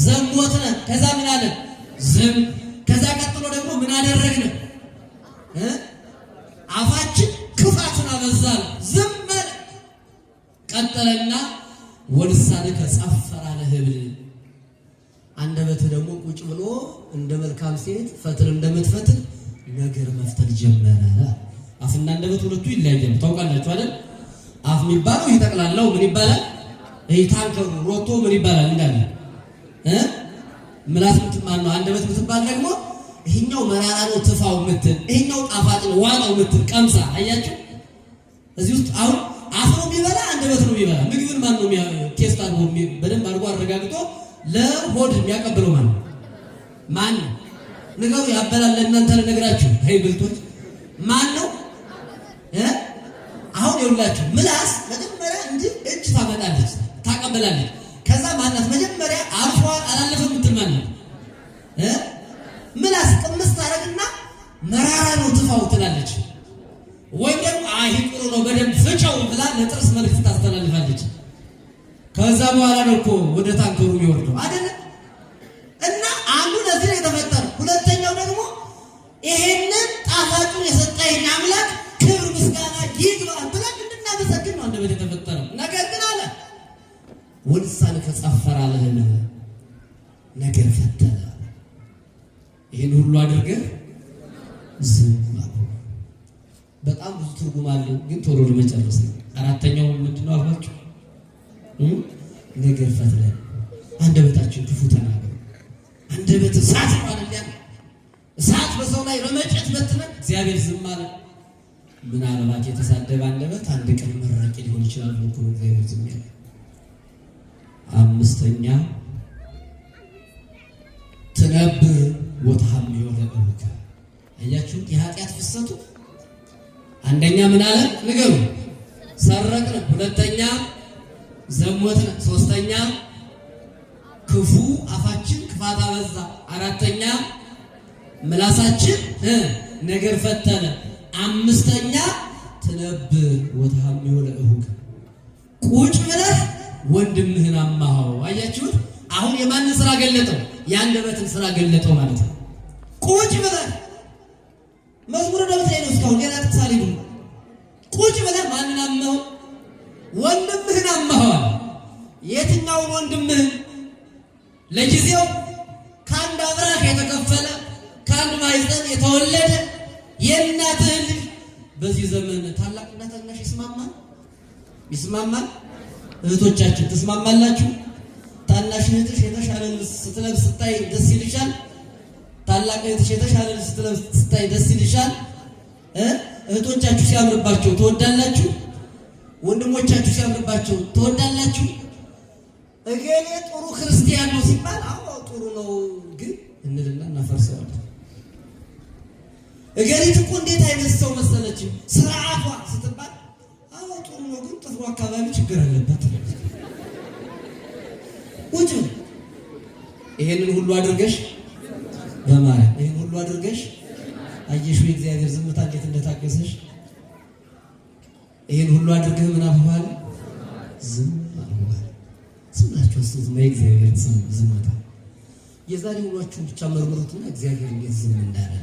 ዘሞትነ፣ ከዛ ምን አለን? ዝም። ከዛ ቀጥሎ ደግሞ ምን አደረግነ? አፋችን ክፋትን አበዛን፣ ዝም አለ። ቀጠለና ወልሳንከ ጸፈረ ለህብል፣ አንደበት ደግሞ ቁጭ ብሎ እንደ መልካም ሴት ፈትል እንደምትፈትል ነገር መፍተል ጀመረ። አፍና አንደበት ሁለቱ ይለያያሉ፣ ታውቃላችሁ አይደል? አፍ የሚባለው ይጠቅላላው ምን ይባላል? ታንከሩ ሮቶ ምን ይባላል? እንዳለ ምላስ ምትማን ነው። አንደበት ምትባል ደግሞ ይሄኛው መራራ ነው ትፋው ምትል፣ ይሄኛው ጣፋጭ ነው ዋናው ምትል ቀምሳ። አያችሁ እዚህ ውስጥ አሁን አፍ ነው የሚበላ አንደበት ነው የሚበላ። ምግብን ማን ነው ቴስት አድርጎ በደንብ አድርጎ አረጋግጦ ለሆድ የሚያቀብለው ማን ነው? ማን ነው? ንገሩ። ያበላል ለእናንተ ልነግራችሁ። አይ ብልቶች ማን ነው? አሁን ይኸውላችሁ ምላስ መጀመሪያ እንዲህ እጅ ታመጣለች ታቀበላለች። ከዛ ማናት መጀመሪያ አፏ አላለፈም ምትል ማን ነው? ምላስ ቅምስ ታረግና መራራ ነው ትፋው ትላለች። ወይም ደግሞ አይ ጥሩ ነው በደንብ ፍጨው ብላ ለጥርስ መልዕክት ታስተላልፋለች። ከዛ በኋላ ነው እኮ ወደ ታንከሩ የሚወርደው አይደለ? እና አንዱ ለዚህ ነው የተፈጠረው። ሁለተኛው ደግሞ ይሄንን ጣፋጩን የሰጠኝ አምላክ ክብር ምስጋና ይግባው ብለን እንድናመሰግን ነው አንደበት የተፈጠረው። ነገር ግን አለ ወልሳንከ ጸፈረ ለህብል፣ ነገር ፈተለ። ይሄን ሁሉ አድርገህ ዝም አለ። በጣም ብዙ ትርጉም አለው፣ ግን ቶሎ ለመጨረስ ነው። አራተኛው ምንድነው አልኳችሁ? ነገር ፈትለ። አንደበታችን ክፉ ተናገሩ። አንደበት እሳት ነው አይደል? እሳት በሰው ላይ ረመጨት በትነን እግዚአብሔር ዝም አለ። ምናልባት የተሳደበ አንደበት አንድ ቀን መራቂ ሊሆን ይችላል እኮ እግዚአብሔር ዝም ያለ። አምስተኛ ትነብር ወተሐምዮ ለእቡከ። አያችሁ የኃጢአት ፍሰቱ። አንደኛ ምን አለ ንገሩ? ሰረቅን። ሁለተኛ ዘሞትን። ሶስተኛ ክፉ አፋችን ክፋት አበዛ። አራተኛ ምላሳችን ነገር ፈተነ። አምስተኛ ትነብር ወተሐምዮ ለእቡከ፣ ቁጭ ብለህ ወንድምህን አማኸው። አያችሁ አሁን የማንን ስራ ገለጠው? የአንደበትን ስራ ገለጠው ማለት ነው። ቁጭ ብለህ መዝሙረ ዳዊት ላይ ነው። እስካሁን ሌላ ተሳሊ ነው። ቁጭ ብለህ ማንን አማኸው? ወንድምህን አማኸዋል። የትኛውን ወንድምህን? ለጊዜው ከአንድ አብራክ የተከፈለ ከአንድ ማይፀን የተወለደ የእናትህ ልጅ። በዚህ ዘመን ታላቅና ታናሽ ይስማማል? ይስማማል? እህቶቻችን ትስማማላችሁ? ታናሽ እህትሽ የተሻለ ልብስ ስትለብስ ስታይ ደስ ይልሻል? ታላቅ እህትሽ የተሻለ ልብስ ስትለብስ ስታይ ደስ ይልሻል? እህቶቻችሁ ሲያምርባቸው ትወዳላችሁ? ወንድሞቻችሁ ሲያምርባቸው ትወዳላችሁ? እገሌ ጥሩ ክርስቲያን ነው ሲባል አዎ ጥሩ ነው ግን እንልና እናፈርሰዋለን። እገሌት እኮ እንዴት አይነት ሰው መሰለች ስርዓቷ ስትባል አዎ ጥሩ ነው ግን ጥፍሩ አካባቢ ችግር አለበት። ውጭ ይሄንን ሁሉ አድርገሽ በማርያም ይሄን ሁሉ አድርገሽ አየሽ የእግዚአብሔር ዝምታ እንዴት እንደታገሰሽ። ይሄን ሁሉ አድርገህ ምን አልሆነ? ዝም አልሆነ። ዝምናችሁ ነው የእግዚአብሔር ዝምታ። የዛሬ ሁላችሁም ብቻ መርምሩትና እግዚአብሔር እንዴት ዝም እንዳለ።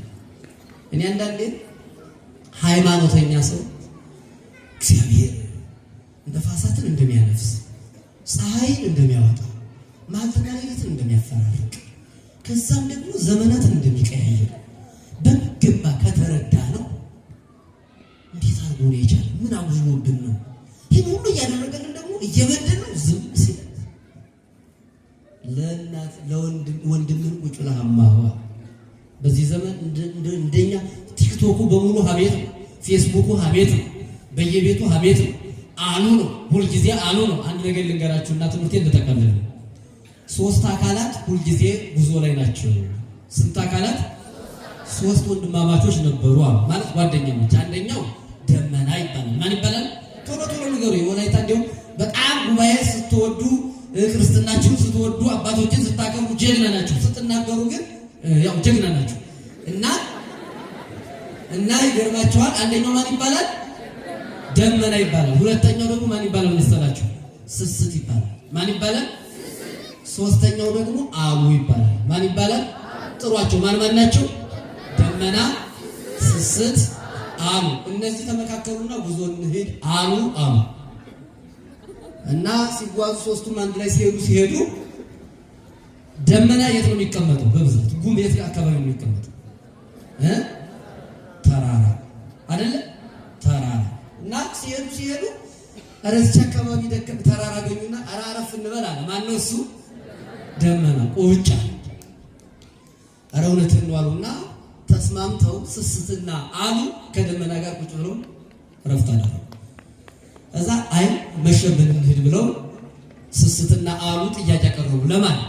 እኔ አንዳንዴ ሃይማኖተኛ ሰው እግዚአብሔር ነፋሳትን እንደሚያነፍስ ፀሐይን እንደሚያወጣ ማለትና ሌሊትን እንደሚያፈራርቅ ከዛም ደግሞ ዘመናትን እንደሚቀያየር በሚገባ ከተረዳ ነው እንዴት አድርጎ ነው የቻለ? ምን አጉዞብን ነው? ይህን ሁሉ እያደረገልን ደግሞ እየበደል ነው ዝም ሲል ለእናት ለወንድምን ቁጭ ብለህ አማኸው። በዚህ ዘመን እንደኛ ቲክቶኩ በሙሉ ሀሜት ነው፣ ፌስቡኩ ሀሜት ነው፣ በየቤቱ ሀሜት ነው፣ አሉ ነው፣ ሁልጊዜ አሉ ነው። አንድ ነገር ልንገራችሁና ትምህርቴ እንደተቀበለ 3 አካላት ሁልጊዜ ጉዞ ላይ ናቸው። ስንት አካላት? 3 ወንድማማቾች ነበሩ ማለት ጓደኛሞች። አንደኛው ደመና ይባላል። ማን ይባላል? ቶሎ ቶሎ ንገሩ። የወላይታ እንዲያውም በጣም ጉባኤ ስትወዱ ክርስትናችሁን ስትወዱ አባቶችን ስታከብሩ ጀግና ናችሁ፣ ስትናገሩ ግን ያው ጀግና ናችሁ። እና አንደኛው ማን ይባላል? ደመና ይባላል። ሁለተኛው ደግሞ ማን ይባላል መሰላችሁ? ስስት ይባላል። ማን ይባላል? ሶስተኛው ደግሞ አሉ ይባላል። ማን ይባላል? ጥሯቸው። ማን ናቸው? ደመና፣ ስስት፣ አሉ። እነዚህ ተመካከሉና ጉዞ እንሂድ አሉ። እና ሲጓዙ ሶስቱም አንድ ላይ ሲሄዱ ደመና የት ነው የሚቀመጠው? በብዛት ጉም የት አካባቢ ነው የሚቀመጠው? ተራራ አይደለ? ተራራ። እና ሲሄዱ አረዝቻ አካባቢ ደከም ተራራ አገኙና አረፍ እንበል አለ። ማን ነው እሱ? ደመና። ቁጫ እውነትን ነው አሉና ተስማምተው ስስትና አሉ ከደመና ጋር ቁጭ ብለው ረፍት አደረጉ። እዛ አይ መሸብን እንሂድ ብለው ስስትና አሉ ጥያቄ አቀረቡ። ለማን?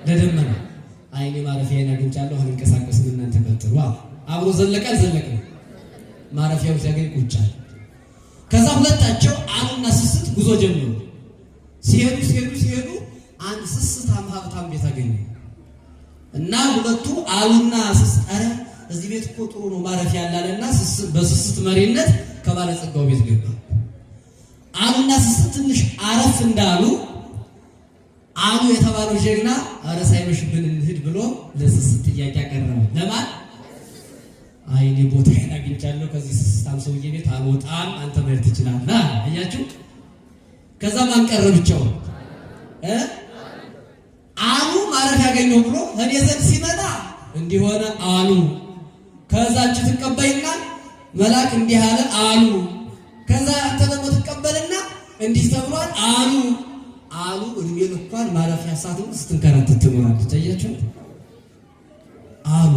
ለደመና። አይኔ ማረፊያን አግኝቻለሁ አንንቀሳቀስም እናንተ ቀጥሉ። አብሮ ዘለቀ ማረፊያው ሲያገኝ ቁጭ አለ። ከዛ ሁለታቸው አሉና ስስት ጉዞ ጀመሩ። ሲሄዱ አንድ ስስታም ሀብታም ቤት አገኙ እና ሁለቱ አሉና ስስት አረ እዚህ ቤት እኮ ጥሩ ነው ማረፊያ ያላለና በስስት መሪነት ከባለጸጋው ቤት ገባ። አሉና ስስት ትንሽ አረፍ እንዳሉ አሉ የተባለው ጀግና አረ ሳይመሽብን እንሂድ ብሎ ለስስት ጥያቄ አቀረበ። ለማን? አይኔ ቦታዬን አግኝቻለሁ ከዚህ ስስታም ሰውዬ ቤት አልወጣም አንተ መሄድ ትችላለህ። አያችሁ? ከዛ ማን ቀረ ብቻው? አሉ ማረፍ ያገኘው ብሎ እኔ ዘንድ ሲመጣ እንዲሆነ አሉ። ከዛ አንቺ ትቀበይና መልአክ እንዲህ አለ አሉ። ከዛ አንተ ደግሞ ትቀበልና እንዲህ ተብሏል አሉ። እድሜ ልኳን ማረፊያ ሳትም ስትንከራተት ትኖራለች። አያችሁ? አሉ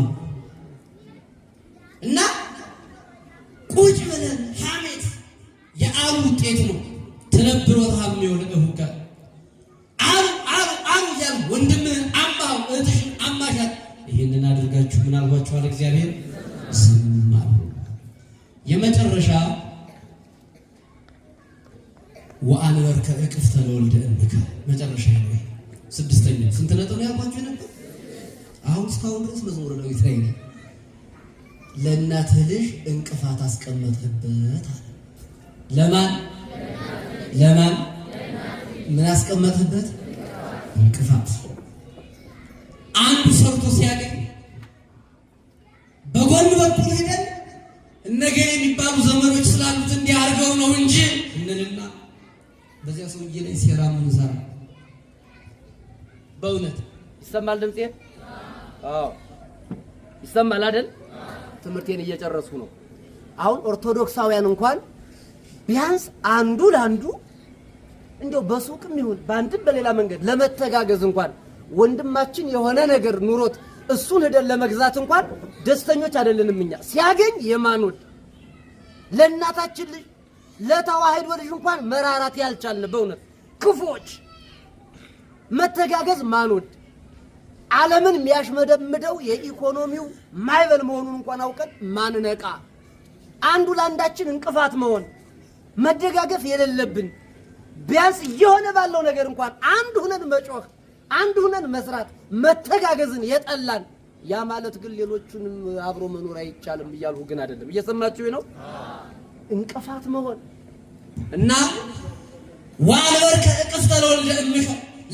እና ቁጭ ብለን ሐሜት የአሉ ውጤት ነው። ተነብሮት ሐሜው ለሁካ አሉ ያል ወንድምህን አማው እህትሽን አማሻት ይሄንን አድርጋችሁ ምን አልኳችኋል? እግዚአብሔር ዝም አለ። የመጨረሻ ወአንበርከ እቅፍተ ለወልደ እምከ መጨረሻ ነው። ስድስተኛ ስንት ነጥብ ያልኳችሁ ነበር? አሁን እስካሁን ድረስ መዝሙረ ዳዊት ላይ ነው። ለእናትህ ልጅ እንቅፋት አስቀመጥህበት አለ። ለማን ምን አስቀመጥህበት? እንቅፋት። አንዱ ሰርቶ ሲያገኝ በጎን በኩል ሄደን እነገር የሚባሉ ዘመኖች ስላሉት እንዲያርገው ነው እንጂ እንልና በዚያ ሰውዬ ላይ ሴራ ምን ሰራ? በእውነት ይሰማል ድምጼ? አዎ ይሰማል አይደል? ትምህርቴን እየጨረስኩ ነው። አሁን ኦርቶዶክሳውያን እንኳን ቢያንስ አንዱ ለአንዱ እንደው በሱቅም ይሁን በአንድም በሌላ መንገድ ለመተጋገዝ እንኳን ወንድማችን የሆነ ነገር ኑሮት እሱን ሄደን ለመግዛት እንኳን ደስተኞች አይደለንም። እኛ ሲያገኝ የማንወድ ለእናታችን ልጅ ለተዋህዶ ልጅ እንኳን መራራት ያልቻልን በእውነት ክፎች መተጋገዝ ማንወድ ዓለምን የሚያሽመደምደው የኢኮኖሚው ማይበል መሆኑን እንኳን አውቀን ማንነቃ አንዱ ለአንዳችን እንቅፋት መሆን መደጋገፍ የሌለብን ቢያንስ የሆነ ባለው ነገር እንኳን አንድ ሁነን መጮህ አንድ ሁነን መስራት መተጋገዝን የጠላን ያ ማለት ግን ሌሎቹንም አብሮ መኖር አይቻልም እያልሁ ግን አይደለም። እየሰማችሁ ነው? እንቅፋት መሆን እና ወአንበርከ እቅፍተ ለወልደ እምከ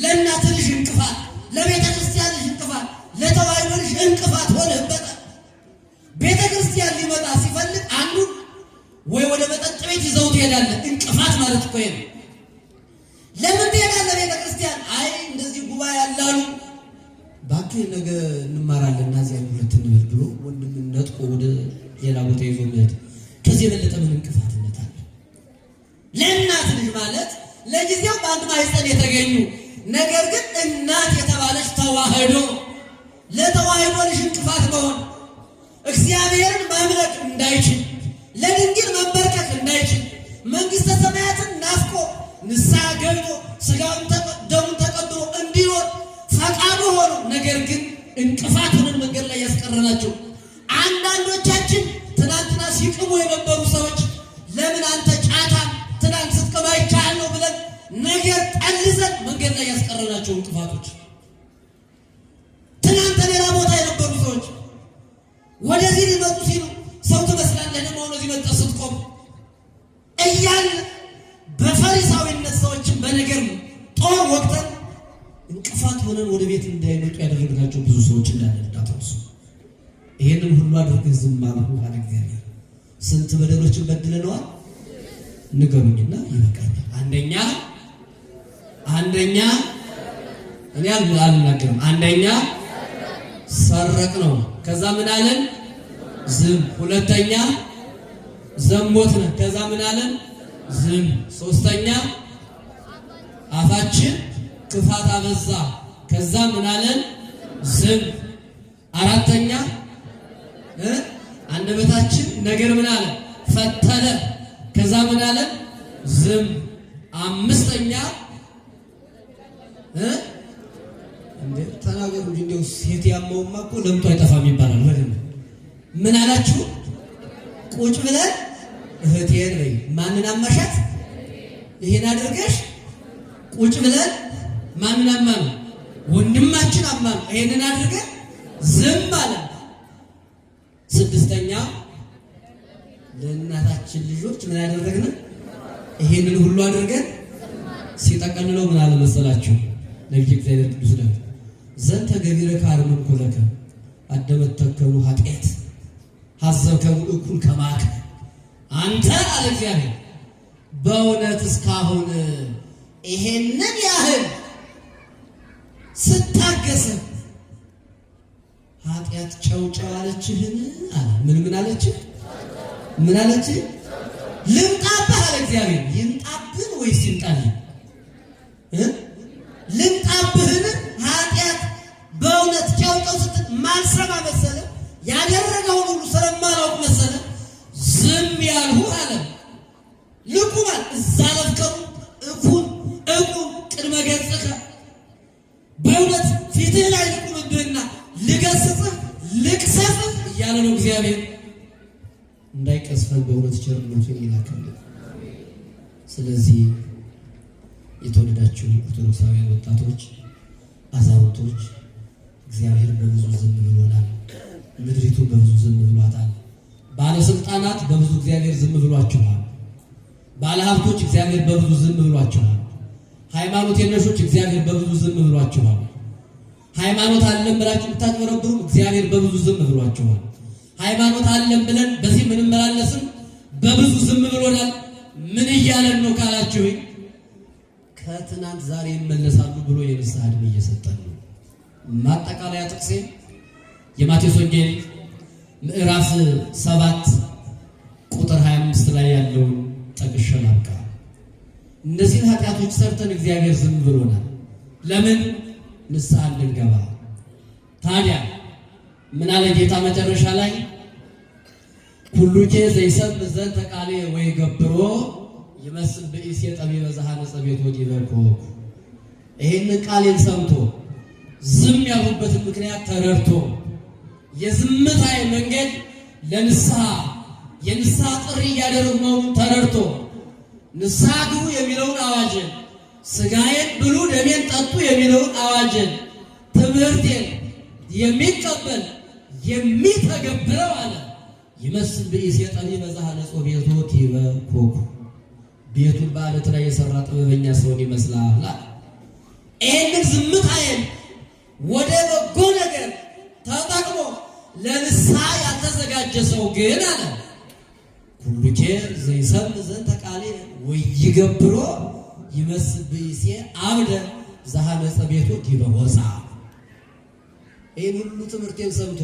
ለእናትህ ልጅ እንቅፋት፣ ለቤተ ክርስቲያን ልጅ እንቅፋት፣ ለተዋህዶ ልጅ እንቅፋት ሆነህበታል። ቤተ ክርስቲያን ሊመጣ ሲፈልግ አንዱ ወይ ወደ መጠጥ ቤት ይዘው ትሄዳለህ። እንቅፋት ማለት እኮ ነው። ለምን ትሄዳለህ ቤተ ክርስቲያን? አይ እንደዚህ ጉባኤ ያላሉ ባክህ ነገ እንማራለን እና እዚያ ሁለት እንበል ብሎ ወንድምን ነጥቆ ወደ ሌላ ቦታ ይዞ መሄድ ከዚህ የበለጠ ምን እንቅፋትነት አለ? ለእናት ልጅ ማለት ለጊዜው በአንድ ማህፀን የተገኙ ነገር ግን እናት የተባለች ተዋህዶ ለተዋህዶ ልጅ እንቅፋት መሆን እግዚአብሔርን ማምለክ እንዳይችል ለድንግል መንበርከክ እንዳይችል መንግስተ ሰማያትን ናፍቆ ንስሐ ገብቶ ስጋውን ደሙን ተቀብሎ እንዲኖር ፈቃዱ ሆኖ ነገር ግን እንቅፋት ሆነን መንገድ ላይ ያስቀረናቸው አንዳንዶቻችን ትናንትና ሲቅሙ የነበሩ ሰዎች ለምን አንተ ጫታ ትናንት ስትቀማ ይቻለው ብለን ነገር ጠልዘን መንገድ ላይ ያስቀረናቸው እንቅፋቶች ትናንት ሌላ ቦታ የነበሩ ሰዎች ወደዚህ ሊመጡ ሲሉ ሰው ትመስላለህ ደግሞ ወደዚህ መጣ ስትቆ ሆነን ወደ ቤት እንዳይመጡ ያደረግናቸው ብዙ ሰዎች እንዳለ እንዳትረሱ። ይሄንን ሁሉ አድርገን ዝም አልሁ አለ እግዚአብሔር። ስንት በደሎችን በድለነዋል? ንገሩኝና ይበቃኛል። አንደኛ እኔ አልናገርም። አንደኛ ሰረቅ ነው። ከዛ ምን አለን? ዝም። ሁለተኛ ዘሞት ነው። ከዛ ምን አለን? ዝም። ሶስተኛ አፋችን ክፋት አበዛ። ከዛ ምን አለን? ዝም። አራተኛ አንደበታችን ነገር ምን አለ? ፈተለ። ከዛ ምን አለን? ዝም። አምስተኛ እንዴ ተናገሩ እንጂ እንደው ሴት ያመውማ እኮ ለምቶ አይጠፋም ይባላል። ምን አላችሁ? ቁጭ ብለን እህቴን ወይ ማንን አማሻት? ይሄን አድርገሽ ቁጭ ብለን ማንን አማን? ወንድማችን አማን። ይሄንን አድርገን ዝም አለ። ስድስተኛ ለእናታችን ልጆች ምን ያደረግን? ይሄንን ሁሉ አድርገን ሲጠቀልለው ምን አለ መሰላችሁ? ነብይ እግዚአብሔር ቅዱስ ነው ዘንተ ገቢረ ካርመን ኮለከ አደመተከሉ ኃጢአት ሐዘከሙ እኩል ከማከ አንተ አለ እግዚአብሔር በእውነት እስካሁን ይሄንን ያህል ስታገሰ ኃጢአት ጨውጨው አለችህን አለ። ምን አለችህ? ምን አለችህ? ልምጣብህ አለ እግዚአብሔር። ይምጣብን ወይስ ይምጣልኝ? ልምጣብህን ኃጢአት በእውነት ጨውጨው ስትል ማልሰማ መሰለ? ያደረገውን ሁሉ ስለማላውቅ መሰለ ዝም ያልሁ አለ። ልቁማል እዛ ለፍከሩ እኩን ቅድመ ገጽከ በእውነት ፊትህ ላይ ልቁምብህና ልገስጽህ ልቅሰፍህ እያለ ነው እግዚአብሔር። እንዳይቀስፈን በእውነት ቸርነቱን ይላክልን። ስለዚህ የተወደዳችሁ ኦርቶዶክሳውያን ወጣቶች፣ አዛውንቶች እግዚአብሔር በብዙ ዝም ብሎናል። ምድሪቱ በብዙ ዝም ብሏታል። ባለስልጣናት በብዙ እግዚአብሔር ዝም ብሏቸዋል። ባለሀብቶች እግዚአብሔር በብዙ ዝም ብሏቸዋል። ሃይማኖት የለሾች እግዚአብሔር በብዙ ዝም ብሏቸዋል። ሃይማኖት አለን ብላችሁ ብታጭበረብሩ እግዚአብሔር በብዙ ዝም ብሏቸዋል። ሃይማኖት አለን ብለን በዚህ ምንም መላለስም በብዙ ዝም ብሎናል። ምን እያለን ነው ካላችሁ ከትናንት ዛሬ ይመለሳሉ ብሎ የንስሐ ዕድሜ እየሰጠን ነው። ማጠቃለያ ጥቅሴ የማቴዎስ ወንጌል ምዕራፍ 7 ቁጥር 25 ላይ ያለውን ጠቅሼ ላብቃ። እነዚህን ኃጢአቶች ሰርተን እግዚአብሔር ዝም ብሎናል። ለምን? ንስሐ እንድንገባ። ታዲያ ምን አለ ጌታ መጨረሻ ላይ? ኩሉኬ ዘይሰምዕ ዘንተ ቃሌ ወይገብሮ ይመስል ብእሴ ጠቢበ ዘሐነጸ ቤቶ ዲበኮ። ይሄንን ቃሌን ሰምቶ ዝም ያሉበትን ምክንያት ተረድቶ የዝምታዬ መንገድ ለንስሐ የንስሐ ጥሪ እያደረጉ መሆኑን ተረድቶ ንስሐ ግቡ የሚለውን አዋጅን፣ ሥጋዬን ብሉ ደሜን ጠጡ የሚለውን አዋጅን፣ ትምህርቴን የሚቀበል የሚተገብረው አለ ይመስል ብእሴ ጠቢበ ዘሐነጸ ቤቶ ዲበኮ። ቤቱን በዓለት ላይ የሰራ ጥበበኛ ሰውን ይመስላል። ይህንን ዝምታዬን ወደ በጎ ነገር ተጠቅሞ ለንስሐ ያልተዘጋጀ ሰው ግን አለ ኩሉኬ ዘይሰምዕ ዘንተ ቃሌ ወይገብሮ ይመስል ብእሴ አብደ ዘሐነጸ ቤቶ ዲበ ሆጻ። ይህን ሁሉ ትምህርቴን ሰምቶ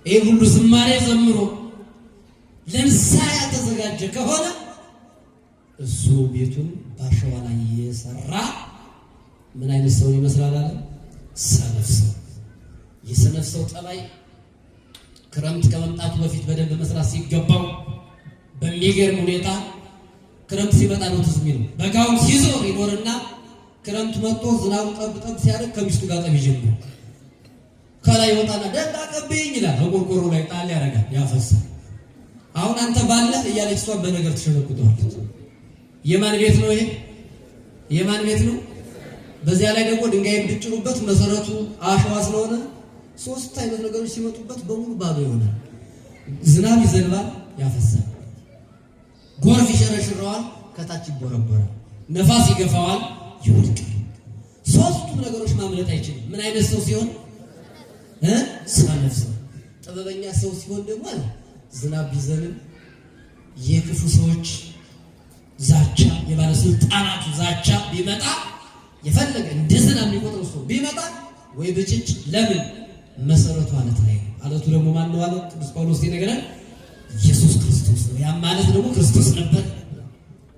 ይህን ሁሉ ዝማሬ ዘምሮ ለንስሐ ያልተዘጋጀ ከሆነ እሱ ቤቱን ባሸዋ ላይ የሰራ ምን አይነት ሰው ይመስላል አለ? ሰነፍ ሰው። የሰነፍ ሰው ጠባይ ክረምት ከመምጣቱ በፊት በደንብ መስራት ሲገባው በሚገርም ሁኔታ ክረምት ሲመጣ ነው ትዝ የሚለው። በጋውን ሲዞር ይኖርና ክረምት መጥቶ ዝናቡ ጠብ ሲያደርግ ከሚስቱ ጋር ጠብ ይጀምራል። ከላይ ይወጣና ደንጋ ቀብኝ ይላል። በቆርቆሮ ላይ ጣል ያደርጋል፣ ያፈሳል። አሁን አንተ ባለህ እያለች እሷን በነገር ትሸነቁጠዋለች። የማን ቤት ነው ይሄ? የማን ቤት ነው? በዚያ ላይ ደግሞ ድንጋይ ብትጭሩበት መሰረቱ አሸዋ ስለሆነ ሶስት አይነት ነገሮች ሲመጡበት በሙሉ ባዶ ይሆናል። ዝናብ ይዘንባል፣ ያፈሳል። ጎርፍ ይሸረሽረዋል፣ ከታች ይቦረቦራል። ነፋስ ይገፋዋል፣ ይወድቃል። ከሶስቱም ነገሮች ማምለጥ አይችልም። ምን አይነት ሰው ሲሆን ሰነፍ ሰው። ጥበበኛ ሰው ሲሆን ደግሞ አለ ዝናብ ቢዘንም የክፉ ሰዎች ዛቻ፣ የባለስልጣናቱ ዛቻ ቢመጣ የፈለገ እንደ ዝናብ የሚቆጥረው ሰው ቢመጣ ወይ ብጭጭ። ለምን? መሰረቱ አለት ላይ ነው። አለቱ ደግሞ ማን ነው? አለ ቅዱስ ጳውሎስ ይነገራል፣ ኢየሱስ ክርስቶስ ነው። ያ ማለት ደግሞ ክርስቶስ ነበር።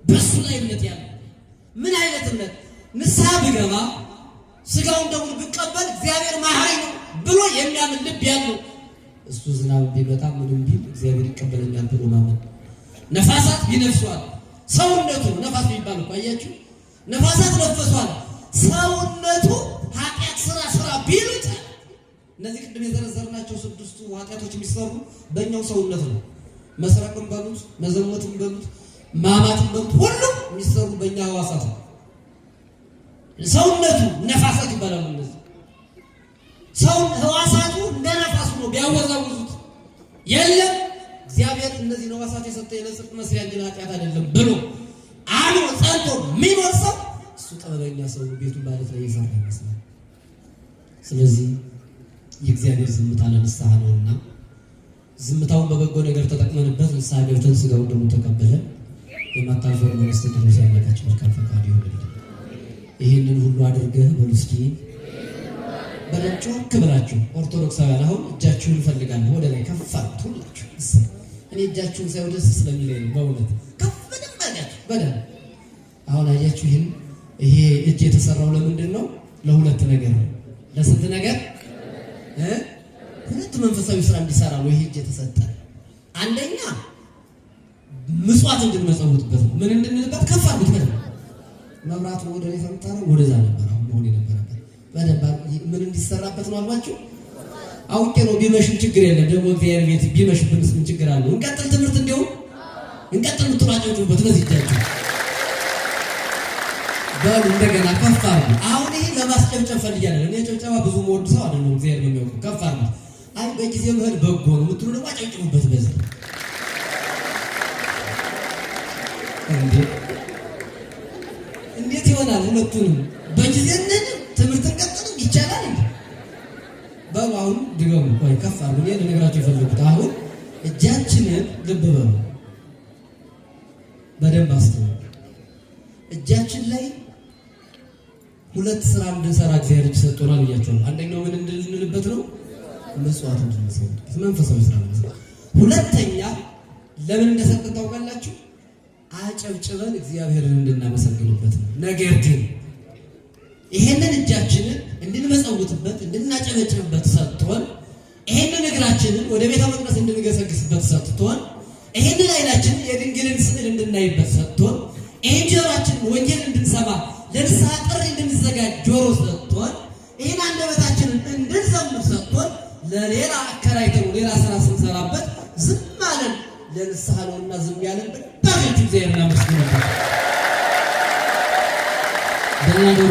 በሱ ላይ እምነት ያለው ምን አይነት እምነት? ንስሐ ብገባ ስጋውን ደግሞ ብቀበል እግዚአብሔር መሐሪ ነው ብሎ የሚያምን ልብ ያለው እሱ ዝናብ ቢመጣ ምንም ቢል እግዚአብሔር ይቀበለኛል ብሎ ማመን። ነፋሳት ቢነፍሷል ሰውነቱ ነፋስ ቢባል እኮ አያችሁ፣ ነፋሳት ነፈሷል ሰውነቱ ኃጢአት ስራ ቢሉት፣ እነዚህ ቅድም የዘረዘርናቸው ስድስቱ ኃጢአቶች የሚሰሩ በእኛው ሰውነት ነው። መስረቅም በሉት፣ መዘሞትም በሉት፣ ማማትም በሉት፣ ሁሉም የሚሰሩ በእኛ ህዋሳት ነው። ሰውነቱ ነፋሳት ይባላሉ። እነዚህ ሰው ህዋሳቱ እንደ ነፋስ ነው ቢያወዛውዙት የለም እግዚአብሔር እነዚህ ህዋሳት የሰጠ የጽድቅ መስሪያ እንጂ ኃጢአት አይደለም ብሎ አምኖ ጸንቶ የሚኖር ሰው እሱ ጥበበኛ ሰው ቤቱን ማለት ላይ ይሰራ ይመስላል። ስለዚህ የእግዚአብሔር ዝምታ ለንስሐ ነውና ዝምታውን በበጎ ነገር ተጠቅመንበት ንስሐ ገብተን ስጋውን ደግሞ ተቀበለን የማታልፈው መንግስት ድረስ ያመጣች መልካም ፈቃድ ይሁንልን። ይህንን ሁሉ አድርገህ በሉ እስኪ በደንጮ ክብራችሁ ኦርቶዶክሳውያን አሁን እጃችሁን እፈልጋለሁ ወደ ላይ ከፍ አድርጉት ሁላችሁ። እኔ እጃችሁን ሳይው ደስ ስለሚለኝ ነው በእውነት ከፍ አድርጋችሁ በደንብ። አሁን አያችሁ ይሄ እጅ የተሰራው ለምንድን ነው? ለሁለት ነገር ነው። ለስንት ነገር? ሁለት መንፈሳዊ ስራ እንዲሰራ ነው ይሄ እጅ የተሰጠ። አንደኛ ምጽዋት እንድንመጸውትበት ነው። ምን እንድንልበት? ከፍ አድርጉት በደንብ። መብራቱ ወደ ላይ ፈምታረው ወደዛ ነበር አሁን መሆን የነበረበት በደንብ። ምን እንዲሰራበት ነው አልኳችሁ? አውቄ ነው። ቢመሽም ችግር የለም ደግሞ እግዚአብሔር ቤት ቢመሽብንስ ምን ችግር አለው? እንቀጥል ትምህርት እንዲሁ እንቀጥል ምትራጨጩበት በዚህ እጃችሁ በሉ እንደገና ከፍ አድርጉ። አሁን ይሄ ለማስጨብጨብ ፈልያለሁ። እኔ ጨብጨባ ብዙ መወድ ሰው አይደለም። እግዚአብሔር የሚያውቀው ከፍ አድርጉ። አይ በጊዜ መሄድ በጎ ነው የምትሉ ደግሞ አጨብጭቡበት በዚህ እንዴት ይሆናል? ሁለቱንም በጊዜ ነን ትምህርት እንቀጥልም ይቻላል እንዴ? በሉ አሁን ድገሙ። ቆይ ከፍ አድርጉ። እኔ ልነግራችሁ የፈለኩት አሁን እጃችንን ልብ በሉ በደንብ አስተውሉ። እጃችን ላይ ሁለት ስራ እንድንሰራ እግዚአብሔር እጅ ሰጥቶናል ብያችኋለሁ። አንደኛው ምን እንድንልበት ነው? ምጽዋት እንድንሰራ፣ መንፈሳዊ ስራ እንድንሰራ። ሁለተኛ ለምን እንደሰጠን ታውቃላችሁ? አጨብጭበን እግዚአብሔርን እንድናመሰግንበት ነው። ነገር ግን ይሄንን እጃችንን እንድንመጸውትበት እንድናጨበጭብበት ሰጥቶን፣ ይሄንን እግራችንን ወደ ቤተ መቅደስ እንድንገሰግስበት ሰጥቶን፣ ይሄንን ዓይናችንን የድንግልን ስዕል እንድናይበት ሰጥቶን፣ ይሄን ጆሮአችንን ወንጌል እንድንሰማ ለንስሐ ጥሪ እንድንዘጋጅ ጆሮ ሰጥቶን፣ ይሄን አንደበታችንን እንድንዘምር ሰጥቶን፣ ለሌላ አከራይተን ሌላ ስራ ስንሰራበት ዝም አለን። ለንስሐ ነውና ዝም ያለን በጣም እግዚአብሔርን አመስግኑበት። ደህና ደሩ